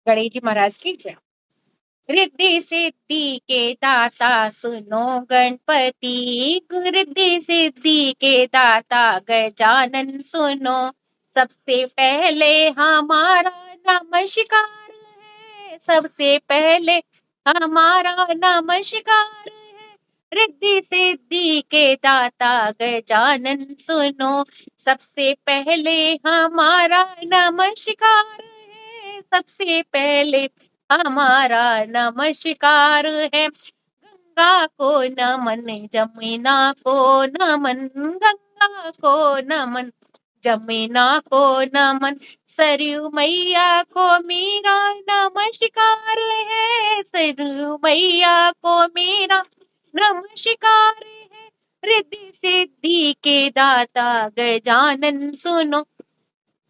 गणेश जी महाराज की जय। रिद्धि सिद्धि के दाता सुनो गणपति, रिद्धि सिद्धि के दाता गजानन सुनो। सबसे पहले हमारा नमस्कार है, सबसे पहले हमारा नमस्कार है। रिद्धि सिद्धि के दाता गजानन सुनो, सबसे पहले हमारा नमस्कार है, सबसे पहले हमारा नमस्कार है। गंगा को नमन, जमुना को नमन, गंगा को नमन, जमुना को नमन, सरयू मैया को मेरा नमस्कार है, सरयू मैया को मेरा नमस्कार है। रिद्धि सिद्धि के दाता गजानन सुनो,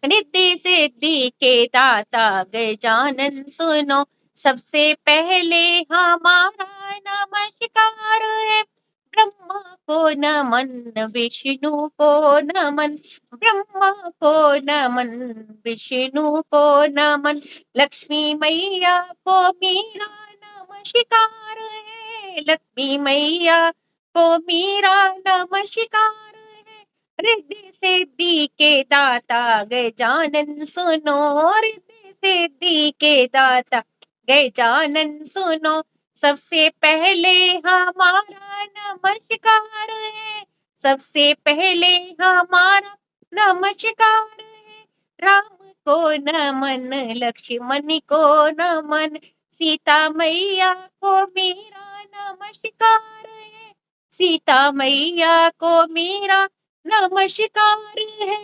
रिद्धि सिद्धि के दाता गजानन सुनो। सबसे पहले हमारा नमस्कार है। ब्रह्मा को नमन, विष्णु को नमन, ब्रह्मा को नमन, विष्णु को नमन, लक्ष्मी मैया को मेरा नमस्कार है, लक्ष्मी मैया को मेरा नमस्कार है। रिद्धि सिद्धि के दाता गजानन सुनो, रिद्धि सिद्धि के दाता गजानन सुनो। सबसे पहले हमारा नमस्कार है, सबसे पहले हमारा नमस्कार है। राम को नमन, लक्ष्मण को नमन, सीता मैया को मेरा नमस्कार है, सीता मैया को मेरा नमस्कार है।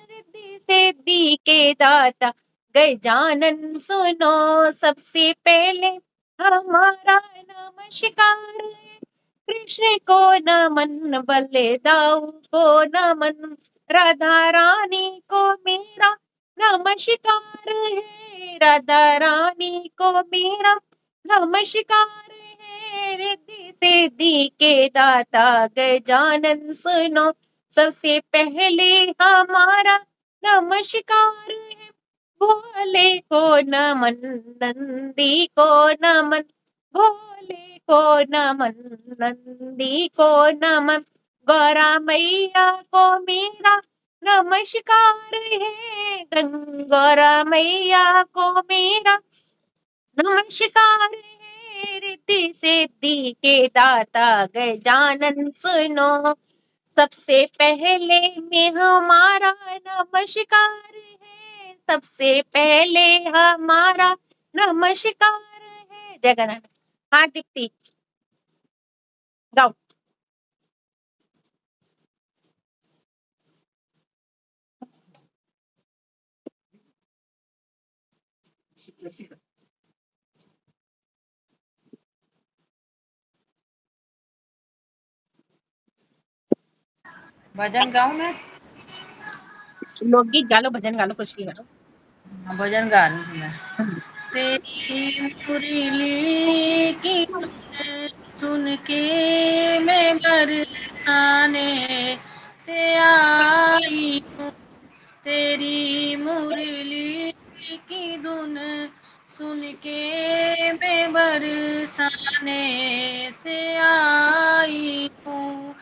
रिद्धि सिद्धि के दाता गजानन सुनो, सबसे पहले हमारा नमस्कार है। कृष्ण को नमन, बलदाऊ को नमन, राधा रानी को मेरा नमस्कार है, राधा रानी को मेरा नमस्कार है। रिद्धि सिद्धि के दाता गजानन सुनो, सबसे पहले हमारा नमस्कार है। भोले को नमन, नंदी को नमन, भोले को नमन, नंदी को नमन, गौरा मैया को मेरा नमस्कार है, गौरा मैया को मेरा नमस्कार है। रिद्धि सिद्धि के दाता गजानन सुनो, सबसे पहले में हमारा नमस्कार है, सबसे पहले हमारा नमस्कार है। जगन्नाथ, हाँ दीप्ति गाओ। भजन गाऊं मैं? लोकगीत गा लो, भजन गा लो, कुछ भी गा लो। भजन गा रही हूँ मैं। तेरी मुरली की धुन सुन के मैं बरसाने से आई हूँ, तेरी मुरली की धुन सुन के मैं बरसाने से आई हूँ,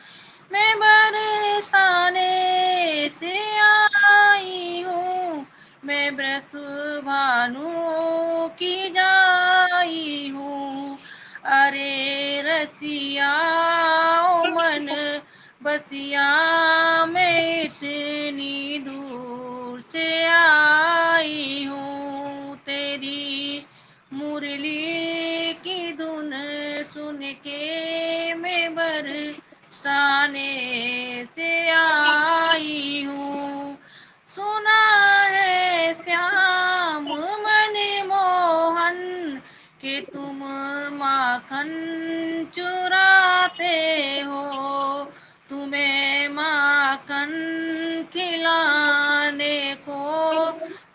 मैं बरसाने से आई हूँ, मैं ब्रस भानु की जाई हूँ। अरे रसिया ओ मन बसिया, मैं इतनी दूर से आई हूँ, तेरी मुरली की धुन सुन के मैं बरसाने से आई हूँ। सुना है श्याम मन मोहन कि तुम माखन चुराते हो, तुम्हें माखन खिलाने को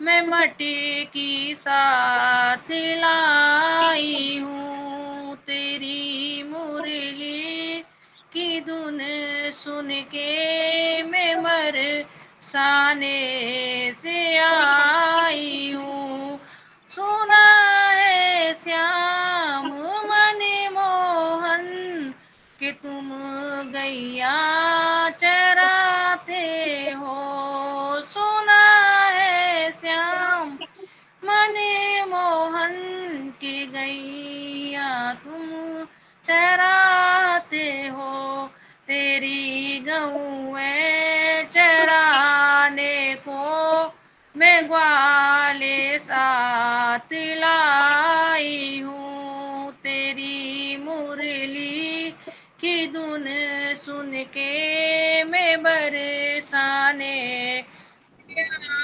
मैं मट्टी की साथ लाई हूँ, तेरी मुरली की धुन सुन के मैं बरसाने से आई हूँ। सुना गऊँ चराने को मैं ग्वाले साथ लाई हूँ। तेरी मुरली की धुन सुन के मैं बरसाने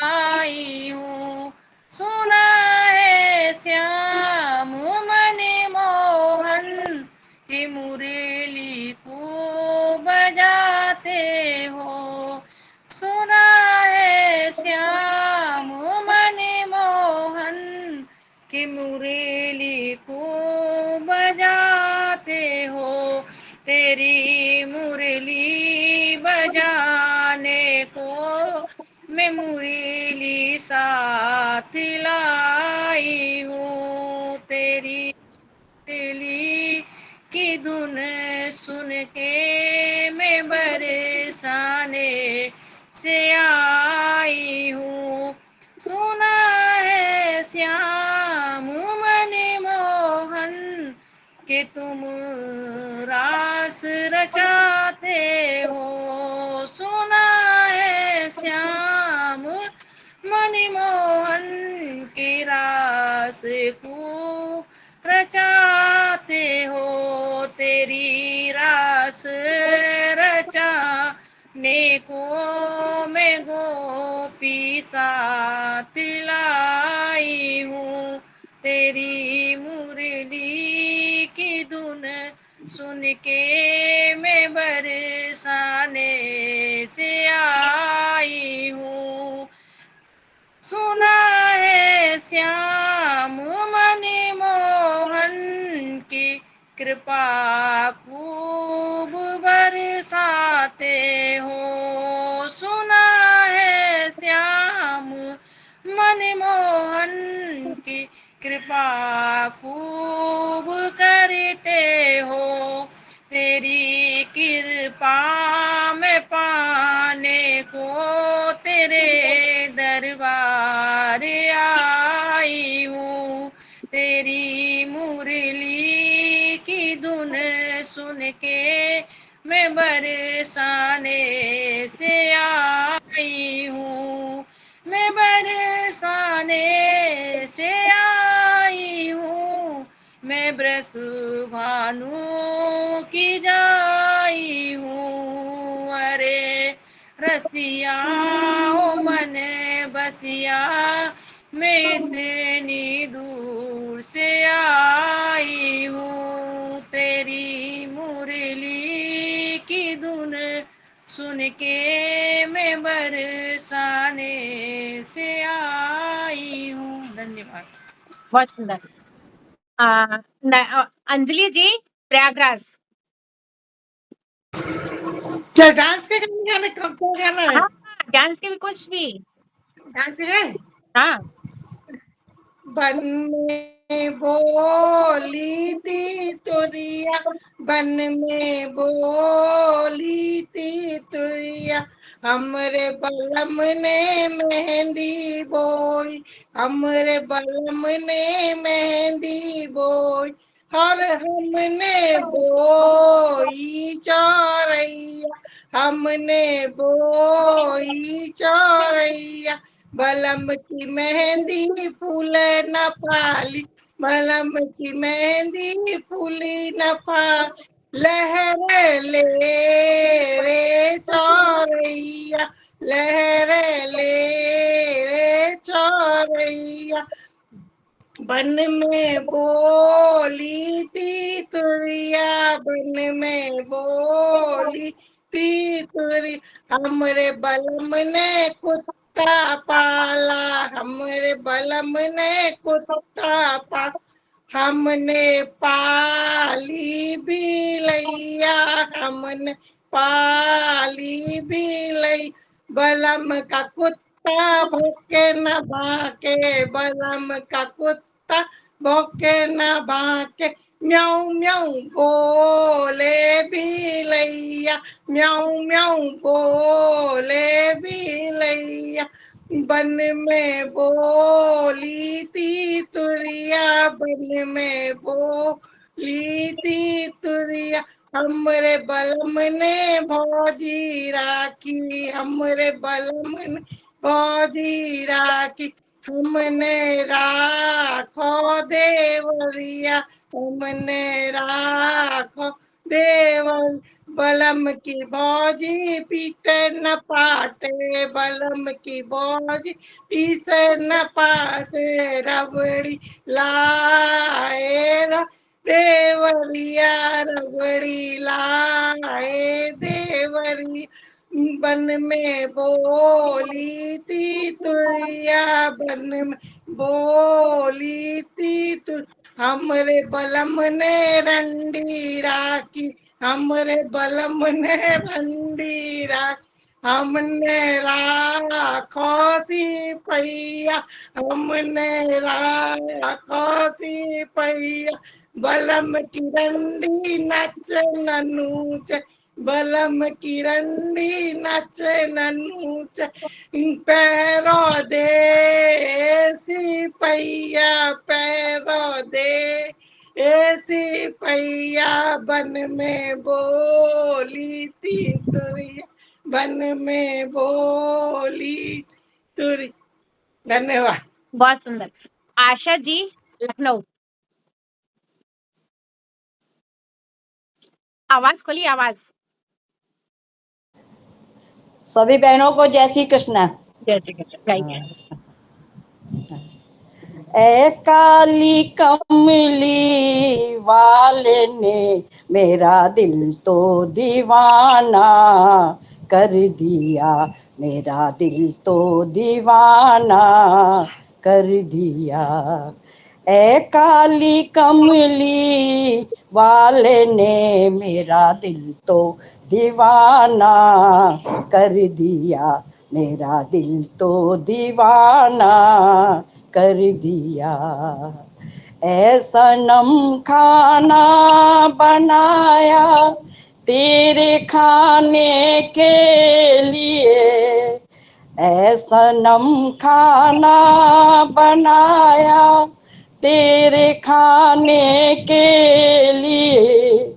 आई हूँ। सुना है श्याम मन मोहन की मुरली को बजाते हो। सुना है श्याम मन मोहन की मुरली को बजाते हो। तेरी मुरली बजाने को मैं मुरली साथ लाई हूँ। तेरी मुरली की धुन सुन के मैं बरसाने से आई हूँ। सुना है श्याम मन मोहन कि तुम रास रचाते हो। सुना है श्याम मनमोहन की रास को रचाते हो। तेरी रास रचाने को मैं गोपी साथ लाई हूँ। तेरी मुरली की धुन सुन के मैं बरसाने से आई हूँ। सुना है श्याम मन मोहन की कृपा खूब बरसाते हो। सुना है श्याम मन मोहन की कृपा खूब करते हो। तेरी कृपा में पाने को तेरे दरबार आई हूँ। तेरी मुरली की धुन सुन के मैं बरसाने से आई हूँ। मैं बरसाने से आई हूँ। मैं ब्रस भानु की जाई हूँ। अरे रसिया ओ मन बसिया मैं इतनी दूर से आई हूँ। तेरी मुरली की धुन सुन के मैं बरसाने से आई हूँ। धन्यवाद। बहुत सुंदर। अंजलि जी, प्रयागराज। क्या डांस के गाने कब क्या गाना है? हाँ, डांस के भी कुछ भी। डांस के गाने? हाँ, बन में बोली थी तुरिया, बन में बोली थी तुरिया, हमरे बलम ने मेहंदी बोई, हमरे बलम ने मेहंदी बोई, और हमने बोई चौरैया, हमने बोई चौरैया, बलम की मेहंदी फूल न पाली, बलम की मेहंदी फूली न पाली, लहर ले रे चौरैया, लहर ले रे चौरैया, बन में बोली थी तुरिया, बन में बोली थी तुरी, हमरे बलम ने कुत्ता पाला, हमरे बलम ने कुत्ता पाला, हमने पाली बिलैया, हमने पाली बिलई, बलम का कुत्ता भूखे न भाके, बलम का कुत्ता भूखे न भाके, म्याऊ म्याऊ बोले बिलैया, म्याऊ म्याऊ बोले बिलैया, बन में बोली थी तुरिया, बन में बोली थी तुरिया, हमरे बलम ने भौजी राखी, हमरे बलम ने भौजी राखी, हमने राखो देवरिया, हमने राखो देवर। बलम की भौजी पीटे न पाटे, बलम की भौजी पीसे न पासे, रबड़ी लाए देवरिया, रबड़ी लाए देवरी। बन में बोली थी तुरिया, बन में बोली थी तु। हमरे बलम ने रंडी राखी, हमरे बलम ने रंडी राखी, हमने राखो सिपैया, हमने राखो सिपैया। बलम की रंडी नच ननूच, बलम की रंडी नच ननूच, पैरों दे सिपैया, पैरों दे सिपैया। बन में बोली थी तुरिया, बन में बोली तुरी। धन्यवाद। बहुत सुंदर। आशा जी, लखनऊ। आवाज खोलिए, आवाज। सभी बहनों को जय श्री कृष्ण। जय श्री कृष्ण, गाइए। ए काली कमली वाले ने मेरा दिल तो दीवाना कर दिया, मेरा दिल तो दीवाना कर दिया। ए काली कमली वाले ने मेरा दिल तो दीवाना कर दिया, मेरा दिल तो दीवाना कर दिया। ऐसा नम खाना बनाया तेरे खाने के लिए, ऐसा नम खाना बनाया तेरे खाने के लिए।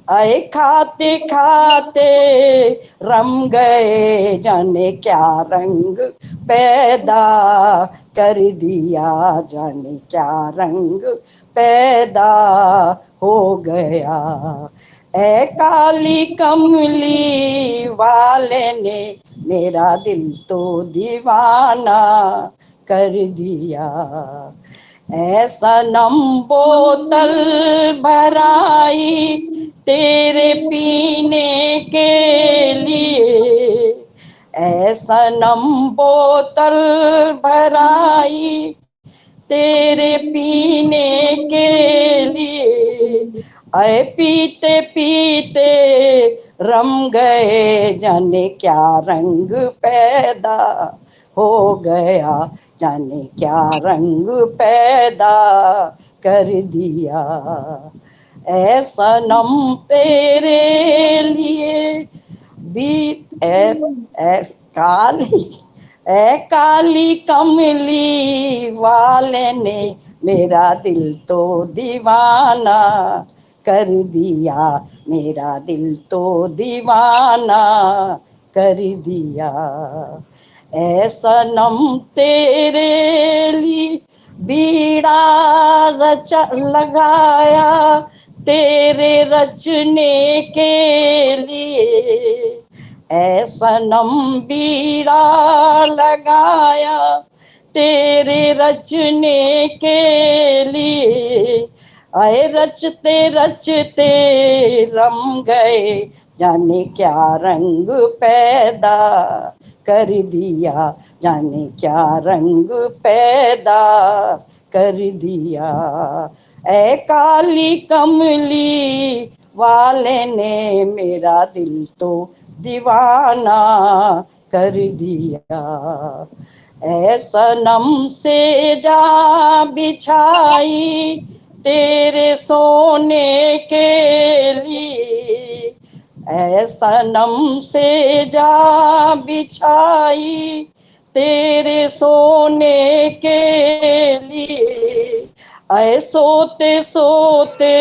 आए खाते खाते रम गए, जाने क्या रंग पैदा कर दिया, जाने क्या रंग पैदा हो गया। ए काली कमली वाले ने मेरा दिल तो दीवाना कर दिया। ऐसा नम बोतल भराई तेरे पीने के लिए, ऐसा नम बोतल भराई तेरे पीने के लिए। आए पीते पीते रम गए, जाने क्या रंग पैदा हो गया, जाने क्या रंग पैदा कर दिया। ऐसा नम तेरे लिए भी काली, ए काली कमली वाले ने मेरा दिल तो दीवाना कर दिया, मेरा दिल तो दीवाना कर दिया। ऐसा नम तेरे लिए बीड़ा रचा लगाया तेरे रचने के लिए, ऐसा नम बीड़ा लगाया तेरे रचने के लिए। आए रचते रचते रम गए, जाने क्या रंग पैदा कर दिया, जाने क्या रंग पैदा कर दिया। ए काली कमली वाले ने मेरा दिल तो दीवाना कर दिया। ऐसा नम से जा बिछाई तेरे सोने के लिए, ऐसा नम से जा बिछाई तेरे सोने के लिए। ऐ सोते सोते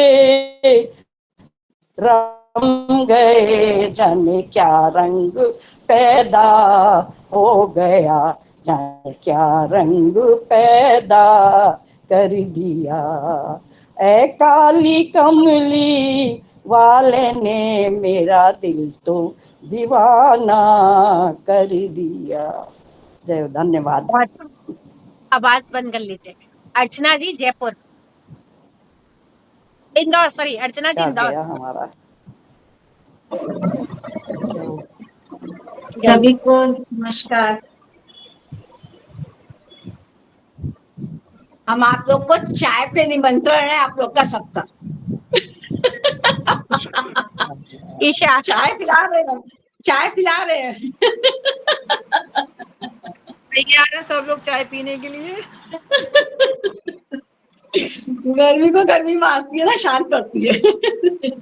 हम गए, जाने क्या रंग पैदा हो गया, जाने क्या रंग पैदा कर दिया। ऐ काली कमली वाले ने मेरा दिल तो दीवाना कर दिया। जय, धन्यवाद। बहुत आवाज बंद कर लीजिए। अर्चना जी जयपुर, इंदौर, सॉरी अर्चना जी क्या इंदौर। गया हमारा? सभी को नमस्कार। हम आप लोग को चाय पे निमंत्रण है, आप लोग का सबका। ईशा, चाय पिला रहे हैं, चाय पिला रहे हैं। तैयार है सब लोग चाय पीने के लिए। गर्मी को गर्मी मारती है ना, शांत करती है।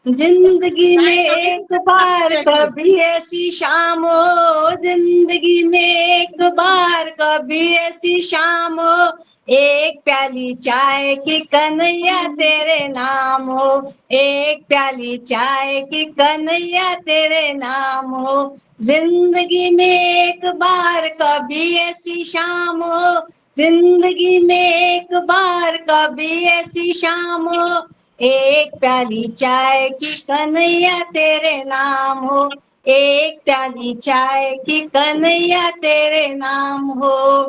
जिंदगी में एक बार कभी ऐसी शाम हो, जिंदगी में एक बार कभी ऐसी शाम हो, एक प्याली चाय की कन्हैया तेरे नाम हो, एक प्याली चाय की कन्हैया तेरे नाम हो। जिंदगी में एक बार कभी ऐसी शाम हो, जिंदगी में एक बार कभी ऐसी शाम हो, एक प्याली चाय की कन्हैया तेरे नाम हो, एक प्याली चाय की कन्हैया तेरे नाम हो।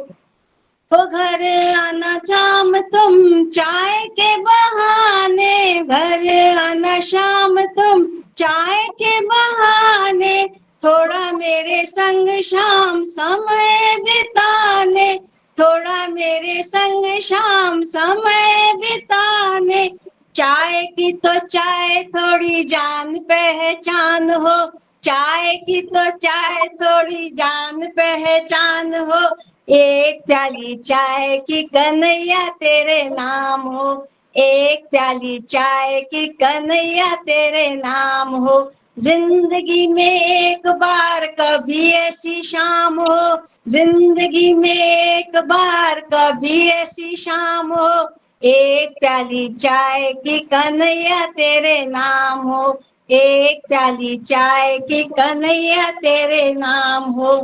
तो घर आना शाम तुम चाय के बहाने, घर आना शाम तुम चाय के बहाने, थोड़ा मेरे संग शाम समय बिताने, थोड़ा मेरे संग शाम समय बिताने। चाय की तो चाय थोड़ी जान पहचान हो, चाय की तो चाय थोड़ी जान पहचान हो, एक प्याली चाय की कन्हैया तेरे नाम हो, एक प्याली चाय की कन्हैया तेरे नाम हो। जिंदगी में एक बार कभी ऐसी शाम हो, जिंदगी में एक बार कभी ऐसी शाम हो, एक प्याली चाय की कन्हैया तेरे नाम हो, एक प्याली चाय की कन्हैया तेरे नाम हो।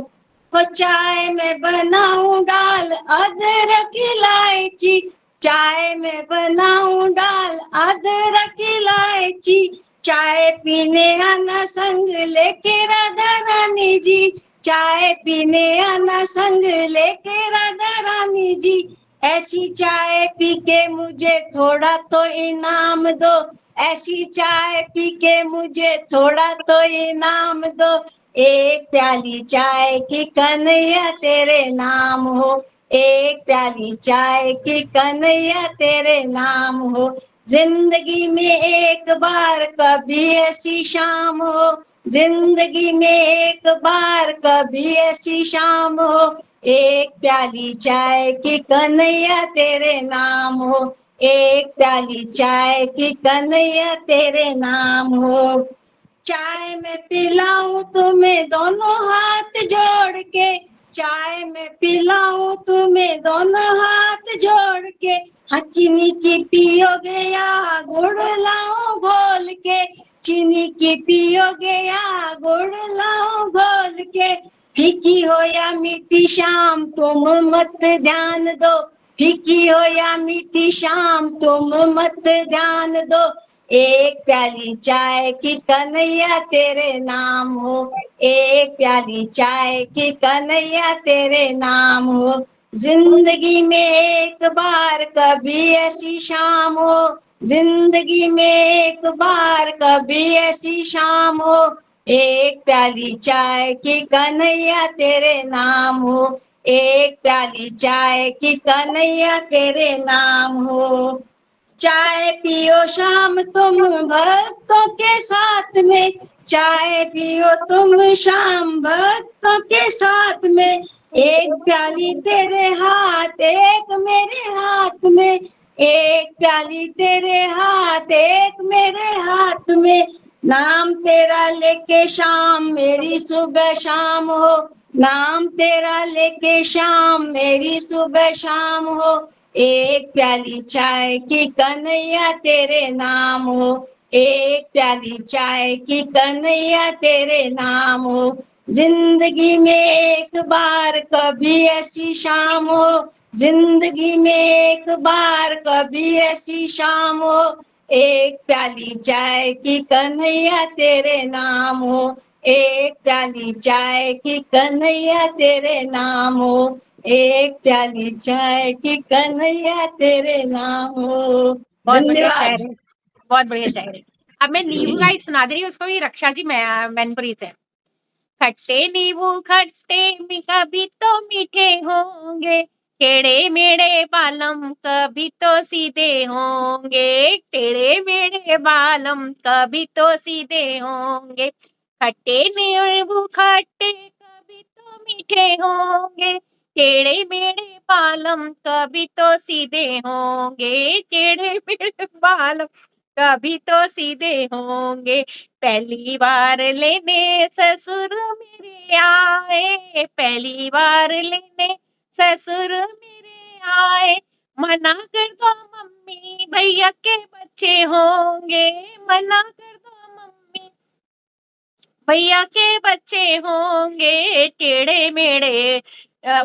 वो चाय में बनाऊं डाल अदरक इलायची, चाय में बनाऊं डाल अदरक इलायची, चाय पीने आना संग लेके राधा रानी जी, चाय पीने आना संग लेके राधा रानी जी। ऐसी चाय पी के मुझे थोड़ा तो इनाम दो, ऐसी चाय पी के मुझे थोड़ा तो इनाम दो, एक प्याली चाय की कन्हैया तेरे नाम हो, एक प्याली चाय की कन्हैया तेरे नाम हो। जिंदगी में एक बार कभी ऐसी शाम हो, जिंदगी में एक बार कभी ऐसी शाम हो, एक प्याली चाय की कन्हैया तेरे नाम हो, एक प्याली चाय की कन्हैया तेरे नाम हो। चाय में पिलाऊं तुम्हें दोनों हाथ जोड़ के, चाय में पिलाऊं तुम्हें दोनों हाथ जोड़ के, हाँ चीनी की पियोगे या गुड़ लाऊं घोल के, चीनी की पियोगे या गुड़ लाऊं घोल के, फीकी हो या मीठी शाम तुम मत ध्यान दो, फीकी हो या मीठी शाम तुम मत ध्यान दो, एक प्याली चाय की कन्हैया तेरे नाम हो, एक प्याली चाय की कन्हैया तेरे नाम हो। जिंदगी में एक बार कभी ऐसी शाम हो, जिंदगी में एक बार कभी ऐसी शाम हो, एक प्याली चाय की कन्हैया तेरे नाम हो, एक प्याली चाय की कन्हैया तेरे नाम हो। चाय पियो शाम तुम भक्तों के साथ में, चाय पियो तुम शाम भक्तों के साथ में, एक प्याली तेरे हाथ एक मेरे हाथ में, एक प्याली तेरे हाथ एक मेरे हाथ में, नाम तेरा लेके शाम मेरी सुबह शाम हो, नाम तेरा लेके शाम मेरी सुबह शाम हो, एक प्याली चाय की कन्हैया तेरे नाम हो, एक प्याली चाय की कन्हैया तेरे नाम हो। जिंदगी में एक बार कभी ऐसी शाम हो, जिंदगी में एक बार कभी ऐसी शाम हो, एक प्याली चाय की कन्हैया तेरे नाम हो, एक प्याली चाय की कन्हैया तेरे नाम हो, एक प्याली चाय की कन्हैया तेरे नाम हो। बहुत बढ़िया धन्यवाद। शायरी, बहुत बढ़िया शायरी। अब मैं नींबू गाइड सुना दे रही हूँ उसको भी रक्षा जी मैनपुरी से। खट्टे नींबू खट्टे कभी तो मीठे होंगे, टेढ़े मेढ़े बालम कभी तो सीधे होंगे, टेढ़े मेढ़े बालम कभी तो सीधे होंगे। खट्टे नींबू खट्टे कभी तो मीठे होंगे, टेढ़े मेढ़े बालम कभी तो सीधे होंगे, टेढ़े मेढ़े बालम कभी तो सीधे होंगे। पहली बार लेने ससुर मेरे आए, पहली बार लेने ससुर मेरे आए, मना कर दो मम्मी भैया के बच्चे होंगे, मना कर दो मम्मी भैया के बच्चे होंगे, टेढ़े मेढ़े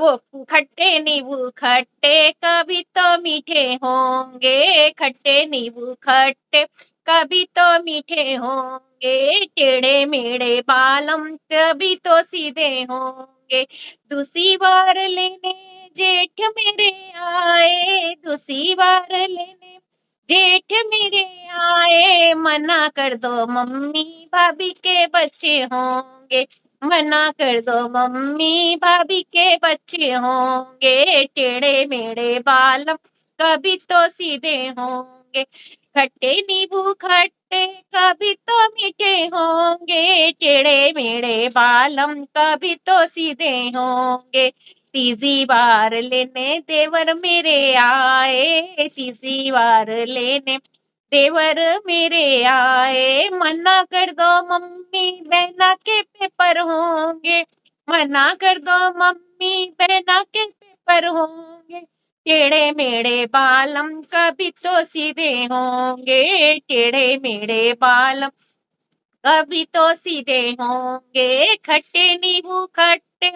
वो खट्टे नींबू खट्टे कभी तो मीठे होंगे, खट्टे नींबू खट्टे कभी तो मीठे होंगे, टेढ़े मेढ़े बालम कभी तो सीधे होंगे। दूसरी बार लेने जेठ मेरे आए, दूसरी बार लेने जेठ मेरे आए, मना कर दो मम्मी भाभी के बच्चे होंगे, मना कर दो मम्मी भाभी के बच्चे होंगे, टेढ़े मेढ़े बालम कभी तो सीधे होंगे। खट्टे नींबू खट्टे कभी तो मीठे होंगे, टेढ़े मेढ़े बालम कभी तो सीधे होंगे। तीसरी बार लेने देवर मेरे आए, तीसरी बार लेने देवर मेरे आए, मना कर दो मम्मी बहना के पेपर होंगे, मना कर दो मम्मी बहना के पेपर होंगे, टेढ़े मेढ़े बालम कभी तो सीधे होंगे, टेढ़े मेढ़े बालम कभी तो सीधे होंगे। खट्टे नींबू खट्टे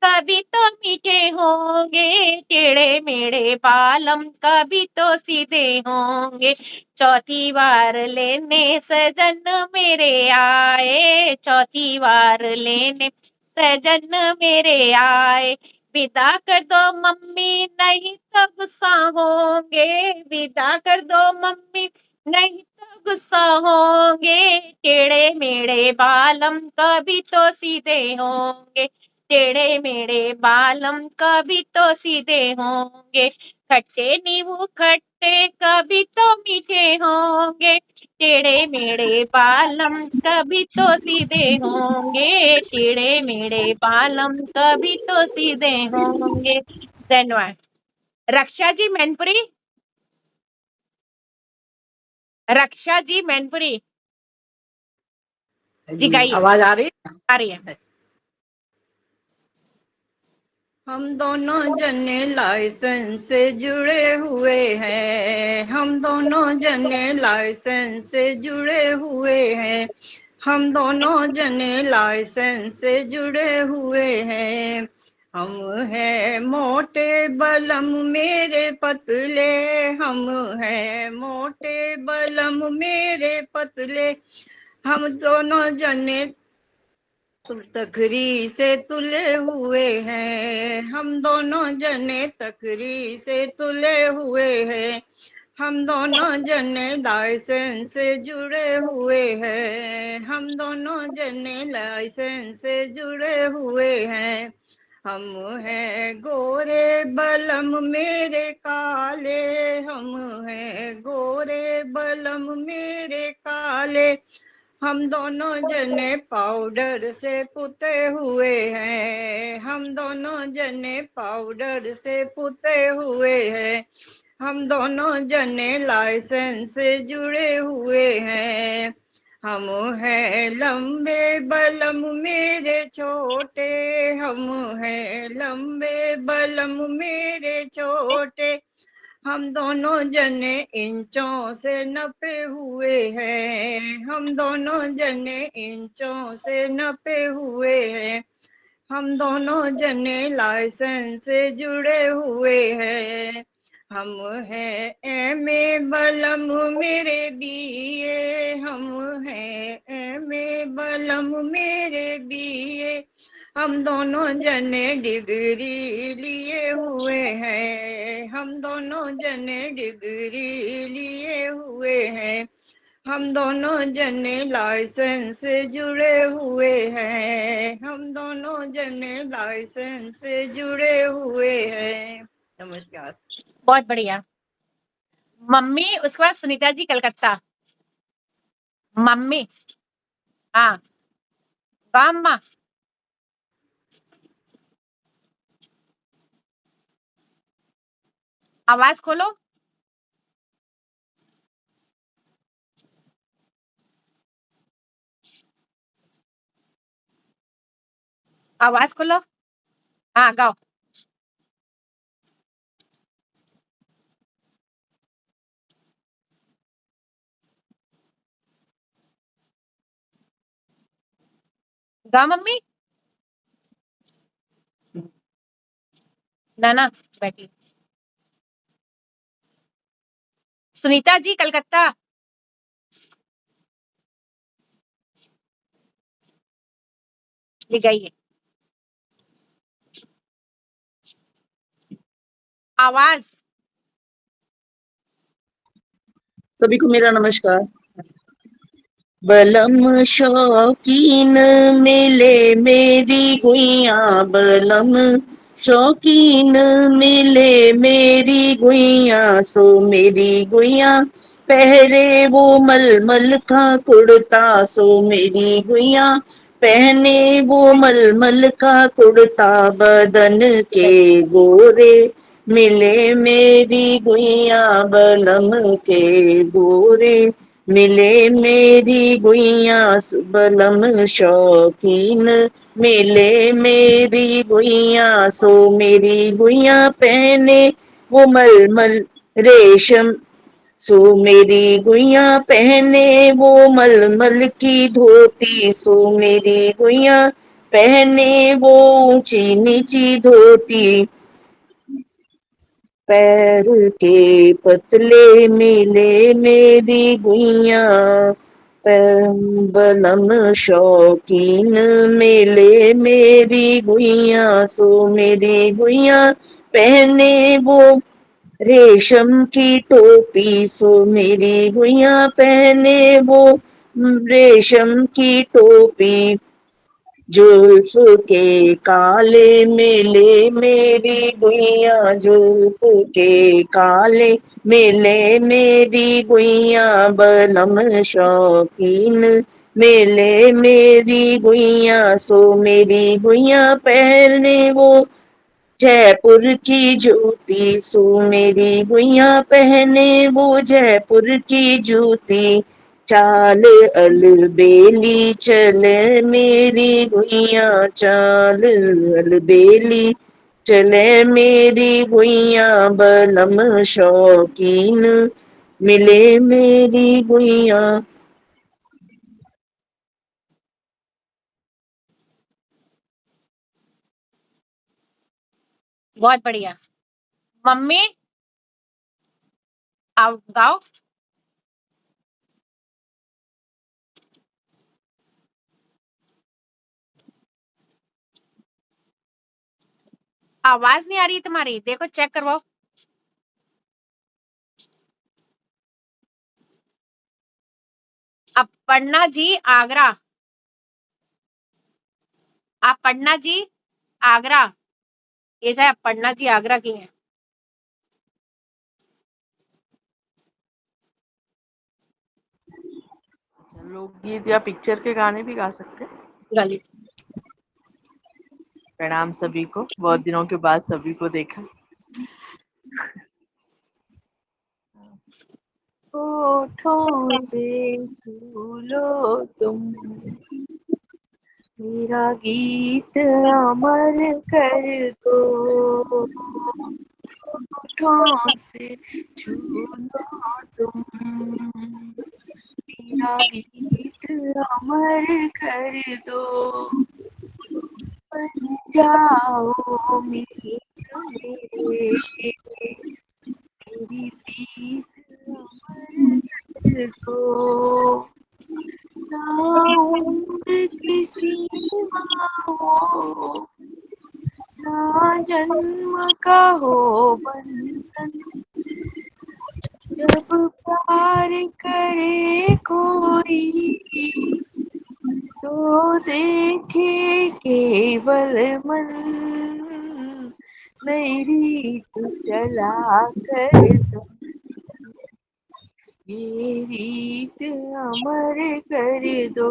कभी तो मीठे होंगे, टेढ़े मेढ़े बालम कभी तो सीधे होंगे। चौथी बार लेने सजन मेरे आए, चौथी बार लेने सजन मेरे आए, विदा कर दो मम्मी नहीं तो गुस्सा होंगे, विदा कर दो मम्मी नहीं तो गुस्सा होंगे, टेढ़े मेढ़े बालम कभी तो सीधे होंगे, टेढ़े मेढ़े बालम कभी तो सीधे होंगे। खट्टे नींबू खट्टे कभी तो मीठे होंगे, टेढ़े मेढ़े बालम कभी तो सीधे होंगे, टेढ़े मेढ़े बालम कभी तो सीधे होंगे। धन्यवाद। रक्षा जी मैनपुरी, रक्षा जी मैनपुरी जी गाइए। आवाज आ रही है? आ रही है। हम दोनों जने लाइसेंस से जुड़े हुए हैं, हम दोनों जने लाइसेंस से जुड़े हुए हैं, हम दोनों जने लाइसेंस से जुड़े हुए हैं। हम हैं मोटे बलम मेरे पतले, हम हैं मोटे बलम मेरे पतले, हम दोनों जने तखरी से तुले हुए हैं, हम दोनों जने तखरी से तुले हुए हैं, हम दोनों जने लाइसेंस से जुड़े हुए हैं, हम दोनों जने लाइसेंस से जुड़े हुए हैं। हम हैं गोरे बलम मेरे काले, हम हैं गोरे बलम मेरे काले, हम दोनों जने पाउडर से पुते हुए हैं, हम दोनों जने पाउडर से पुते हुए हैं, हम दोनों जने लाइसेंस से जुड़े हुए हैं। हम हैं लंबे बलम मेरे छोटे, हम हैं लंबे बलम मेरे छोटे, हम दोनों जने इंचों से नपे हुए हैं, हम दोनों जने इंचों से नपे हुए हैं, हम दोनों जने लाइसेंस से जुड़े हुए हैं। हम हैं एमे बलम मेरे बीए, हम हैं एमे बलम मेरे बीए, हम दोनों जने डिग्री लिए हुए हैं, हम दोनों जने डिग्री लिए हुए हैं, हम दोनों जने लाइसेंस से जुड़े हुए हैं, हम दोनों जने लाइसेंस से जुड़े हुए हैं। नमस्कार। बहुत बढ़िया। मम्मी, उसके बाद सुनीता जी कलकत्ता। मम्मी, हाँ, अम्मा, आवाज खोलो। आवाज खोलो। हाँ, गाओ। गाओ मम्मी। ना बैठी। सुनीता जी कलकत्ता। ले गई। आवाज। सभी को मेरा नमस्कार। बलम शौकीन मिले मेरी गुइया, बलम शौकीन मिले मेरी गुइया, सो मेरी गुइया पहरे वो मलमल का कुर्ता, सो मेरी गुइया पहने वो मलमल का कुर्ता, बदन के गोरे मिले मेरी गुइया, बलम के गोरे मिले मेरी गुइया, बलम शौकीन मिले मेरी गुइया, सो मेरी गुइया पहने वो मलमल रेशम, सो मेरी गुइया पहने वो मलमल की धोती, सो मेरी गुइया पहने वो ऊंची नीची धोती, पैर के पतले मिले मेरी गुइया, बलम शौकीन मिले मेरी गुइया, सो मेरी गुइया पहने वो रेशम की टोपी, सो मेरी गुइया पहने वो रेशम की टोपी, जुल्फ के काले मिले मेरी गुइया, जुल्फ के काले मिले मेरी गुइया, बलम शौकीन मिले मेरी गुइया, सो मेरी गुइया पहने वो जयपुर की जूती, सो मेरी गुइया पहने वो जयपुर की जूती, चाल अलबेली चले मेरी गुइया, चाल अलबेली चले मेरी गुइया, बलम शौकीन मिले मेरी गुइया। बहुत बढ़िया। मम्मी, आओ गाओ। आवाज नहीं आ रही तुम्हारी, देखो चेक करवाओ। अपर्णा जी आगरा। अपर्णा जी आगरा। ये शायद अपर्णा जी आगरा की हैं। लोकगीत या पिक्चर के गाने भी गा सकते हैं। गाली। प्रणाम सभी को, बहुत दिनों के बाद सभी को देखा। होठों से छू लो तुम मेरा गीत अमर कर दो, होठों से छू लो तुम, मेरा गीत अमर कर दो, बन जाओ मीत मेरे, मेरी प्रीत अमर कर दो, ना उम्र की सीमा हो, ना जन्म का हो बंधन, जब प्यार करे कोई तो देखे केवल मन, नई रीत चला कर तुम, ये रीत अमर कर दो,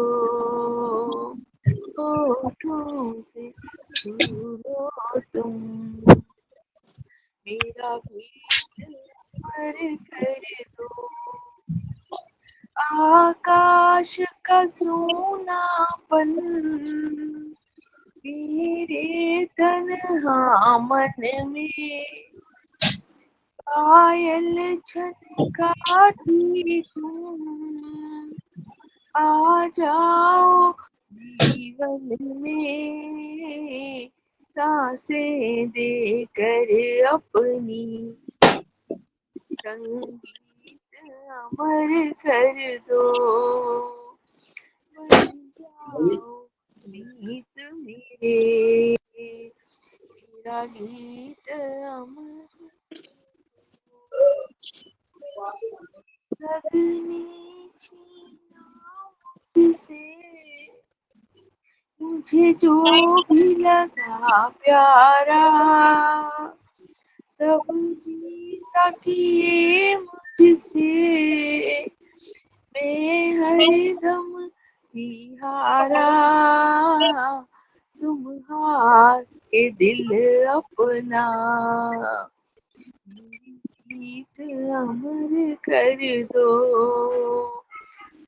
होठों से छू लो तुम, मेरा गीत अमर कर दो, आकाश का सोनापन मेरे तन्हा मन में, पायल छनकाती तुम, आ जाओ जीवन में, सांसें देकर अपनी, संगीत अमर कर दो, बन जाओ मीत मेरे, मेरा गीत अमर, लगने छीना मुझसे, मुझे जो भी लगा प्यारा, सब जीता किए मुझसे, मैं हर दम ही हारा, तुम हार के दिल अपना, मेरी गीत अमर कर दो,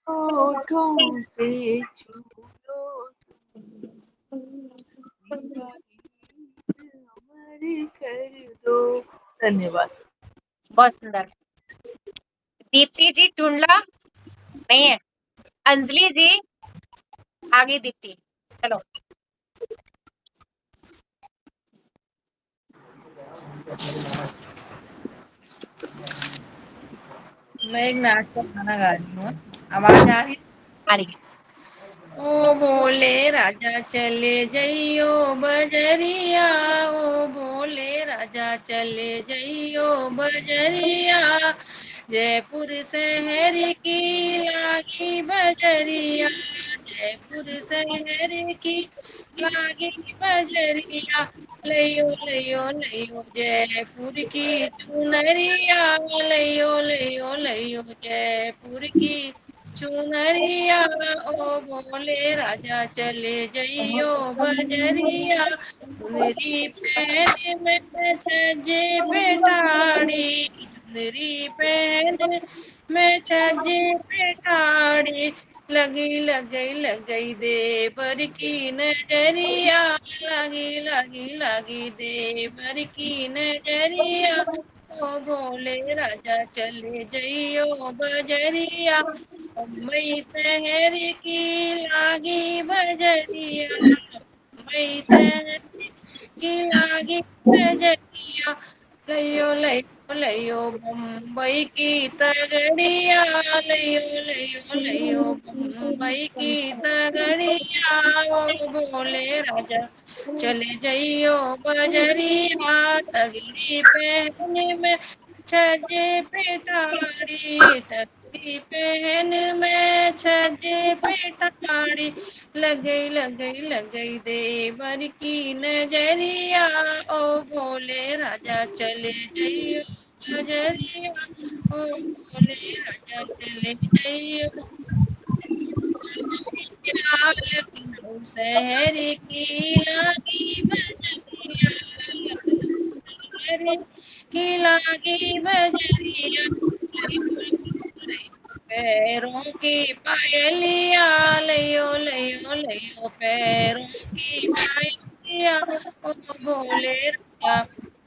होठों से छू लो तुम, मेरा गीत अमर कर दो। धन्यवाद। बहुत सुंदर। दीप्ति जी टुंडला नहीं है। अंजलि जी आगे, दीप्ति चलो। मैं एक नाच का गाना गा रही हूँ, आवाज आ रही है? आ रही है। ओ भोले राजा चले जइयो बजरिया, ओ भोले राजा चले जइयो बजरिया, जयपुर शहर की लागी बजरिया, जयपुर शहर की लागी बजरिया, लइयो लइयो लइयो जयपुर की चुनरिया, लइयो लइयो लइयो जयपुर की चुनरिया, ओ भोले राजा चले जइयो बजरिया, चुनरी पहन में छजे पेटाड़ी, चुनरी पहन में छजे पेटाड़ी, लगी लगी लगी देवर की नजरिया, लगी लगी लगी देवर की नजरिया, ओ भोले राजा चले जइयो बजरिया, मुंबई शहर की लागी बजरिया, मुंबई शहर की लागी बजरिया, लइयो लइयो लइयो मुंबई की तगड़िया, लइयो लइयो लइयो मुंबई की तगड़िया, ओ भोले राजा चले जइयो बजरिया, तगड़ी पहन में छजे पेटाड़ी, तगड़ी पहन में छजे पेटाड़ी, लगई लगई लगई देवर की नजरिया, ओ भोले राजा चले जइयो बजरिया, ओ भोले राजा चले जइयो बजरिया, लखनऊ शहर की लागी बजरिया, लखनऊ शहर की लागी बजरिया, पैरों की पायलिया, लइयो लइयो लइयो पैरों की पायलिया, ओ भोले राजा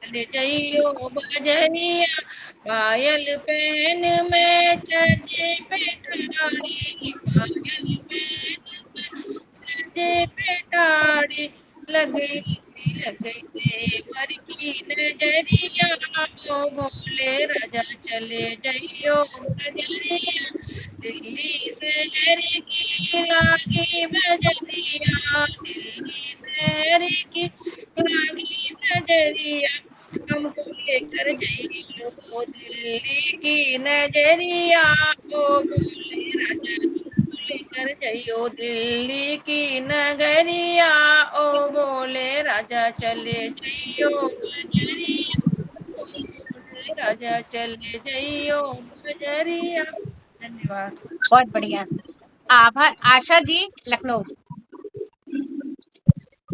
चले जइयो बजरिया, पायल पहन में छजे पेठारी, पायल पहन में छजे पेठारी, लग गई देवर की नजरिया, ओ भोले राजा चले जइयो बजरिया, दिल्ली शहर की लागी बजरिया, दिल्ली शहर की लागी बजरिया, हमको लेकर जइयो दिल्ली की नजरिया, ओ भोले राजा हमको लेकर जइयो दिल्ली की नगरिया, ओ भोले राजा चले जइयो बजरिया, ओ भोले राजा चले जइयो बजरिया। धन्यवाद। बहुत बढ़िया। आभा आशा जी लखनऊ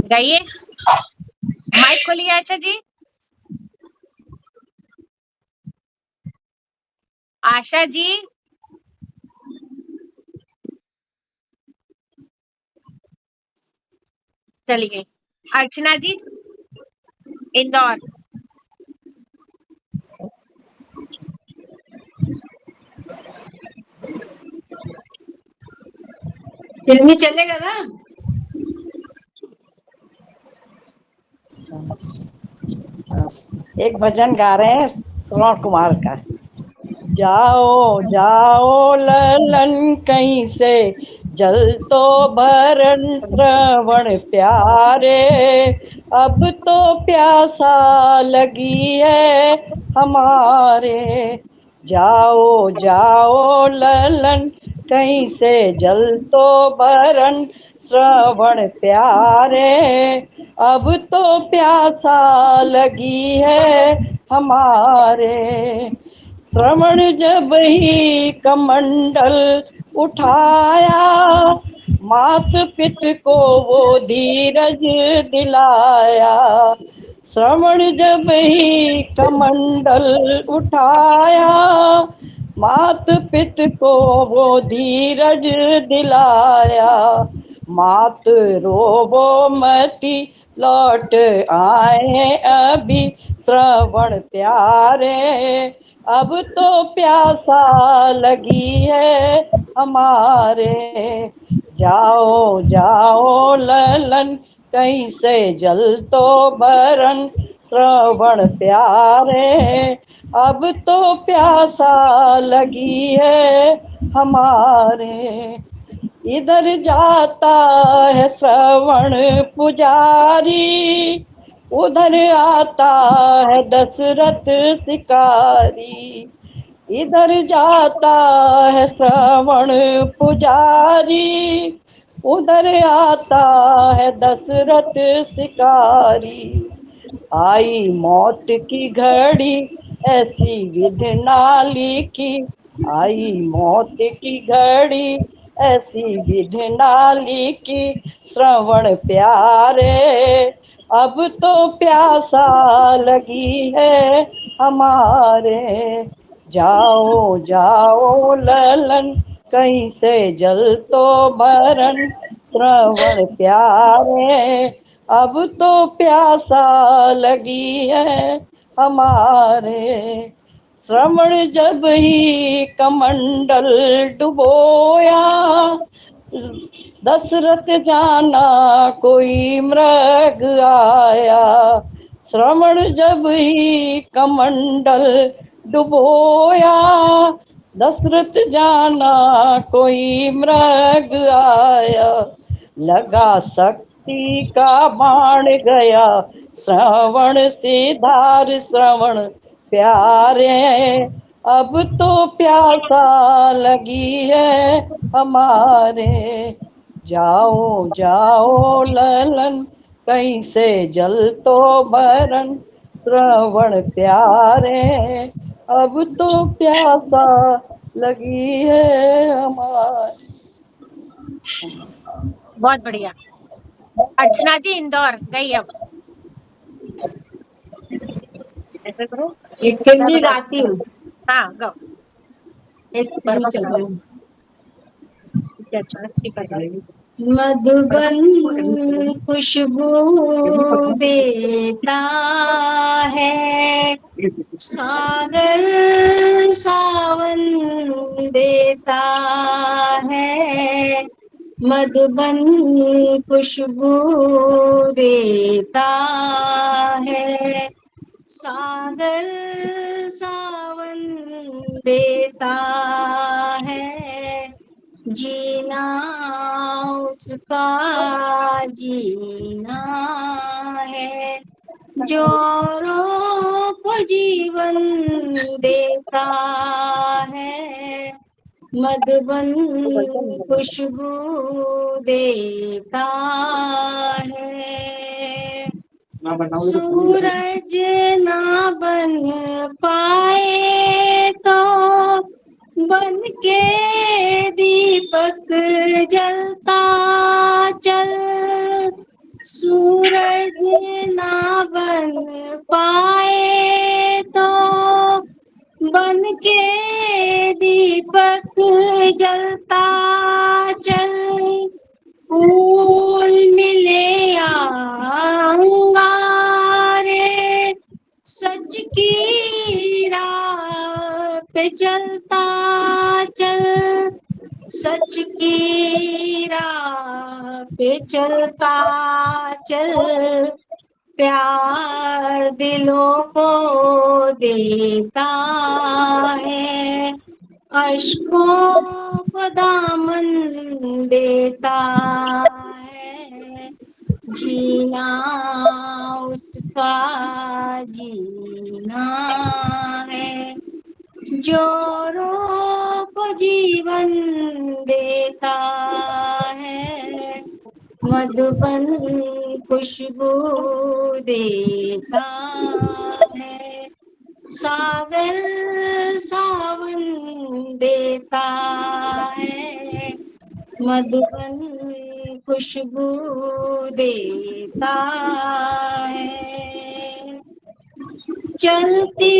गाइए, माइक खोलिए आशा जी। आशा जी चली गई। अर्चना जी इंदौर। फिल्मी चलेगा ना? एक भजन गा रहे हैं श्रवण कुमार का। जाओ जाओ ललन कहीं से, जल तो भरन श्रवण प्यारे, अब तो प्यासा लगी है हमारे। जाओ जाओ ललन कहीं से, जल तो भरन श्रवण प्यारे, अब तो प्यासा लगी है हमारे। श्रवण जब ही कमंडल उठाया, मात पित को वो धीरज दिलाया। श्रवण जब ही कमंडल उठाया, मात पित को वो धीरज दिलाया। मात रोबो मती लौट आए अभी श्रवण प्यारे, अब तो प्यासा लगी है हमारे। जाओ जाओ ललन कहीं से, जल तो भरन श्रवण प्यारे, अब तो प्यासा लगी है हमारे। इधर जाता है श्रवण पुजारी, उधर आता है दशरथ शिकारी। इधर जाता है श्रवण पुजारी, उधर आता है दशरथ शिकारी। आई मौत की घड़ी ऐसी विधि ना लिखी, आई मौत की घड़ी ऐसी विधि ना लिखी, श्रवण प्यारे, अब तो प्यासा लगी है हमारे। जाओ जाओ ललन कहीं से, जल तो भरन श्रवण प्यारे, अब तो प्यासा लगी है हमारे। श्रवण जब ही कमंडल डुबोया, दशरथ जाना कोई मृग आया। श्रवण जब ही कमंडल डुबोया, दशरथ जाना कोई मृग आया। लगा शक्ति का बाण गया, श्रवण से धार श्रवण प्यारे, अब तो प्यासा लगी है हमारे। जाओ जाओ ललन कहीं से, जल तो भरन श्रवण प्यारे, अब तो प्यासा लगी है हमारे। बहुत बढ़िया। अर्चना जी इंदौर गई। अब ऐसे करो। एक फिल्मी गाती हूँ, हाँ गाओ। एक फिल्मी चल रही हूँ। ठीक है, अच्छा ठीक है गाइए। मधुबन खुशबू देता है, सागर सावन देता है। मधुबन खुशबू देता है, सागर सावन देता है। जीना उसका जीना है, जो औरों को जीवन देता है। मधुबन खुशबू देता है। सूरज ना बन पाए तो बन के दीपक जलता चल। सूरज ना बन पाए तो बन के दीपक जलता चल। फूल मिले अंगारे, सच की राह पे चलता चल। सच की राह पे चलता चल। प्यार दिलों को देता है, अश्कों को दामन देता है। जीना उसका जीना है, जोरों को जीवन देता है। मधुबन खुशबू देता है, सागर सावन देता है। मधुबन खुशबू देता है। चलती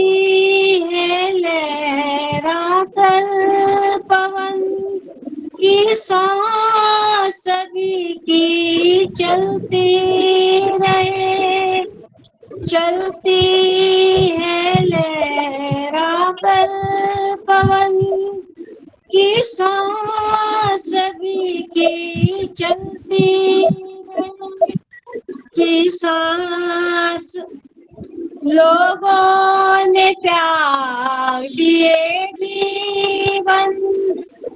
है लहरा कर पवन की सांस सभी की चलती रहे। चलती है लहरा कर पवन की सांस सभी की चलती रहे। की सांस लोगों ने त्याग दिए जीवन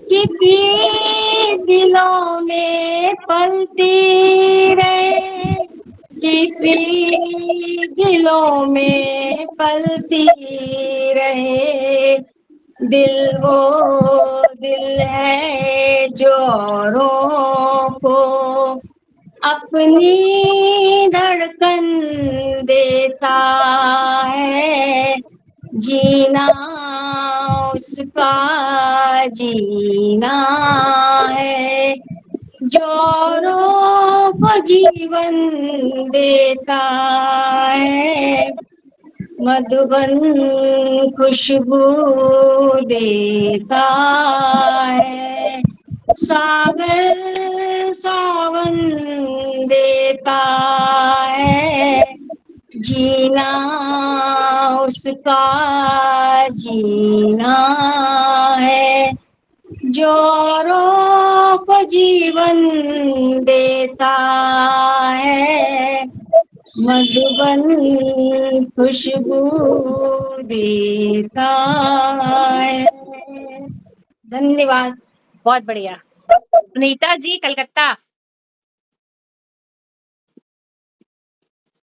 की पीर दिलों में पलती रहे। की पीर दिलों में पलती रहे। दिल वो दिल है जो औरों को अपनी धड़कन देता है। जीना उसका जीना है, जो औरों को जीवन देता है। मधुबन खुशबू देता है, सागर सावन देता है। जीना उसका जीना है, जो औरों को जीवन देता है। मधुबन खुशबू देता है। धन्यवाद। बहुत बढ़िया। सुनीता जी कलकत्ता।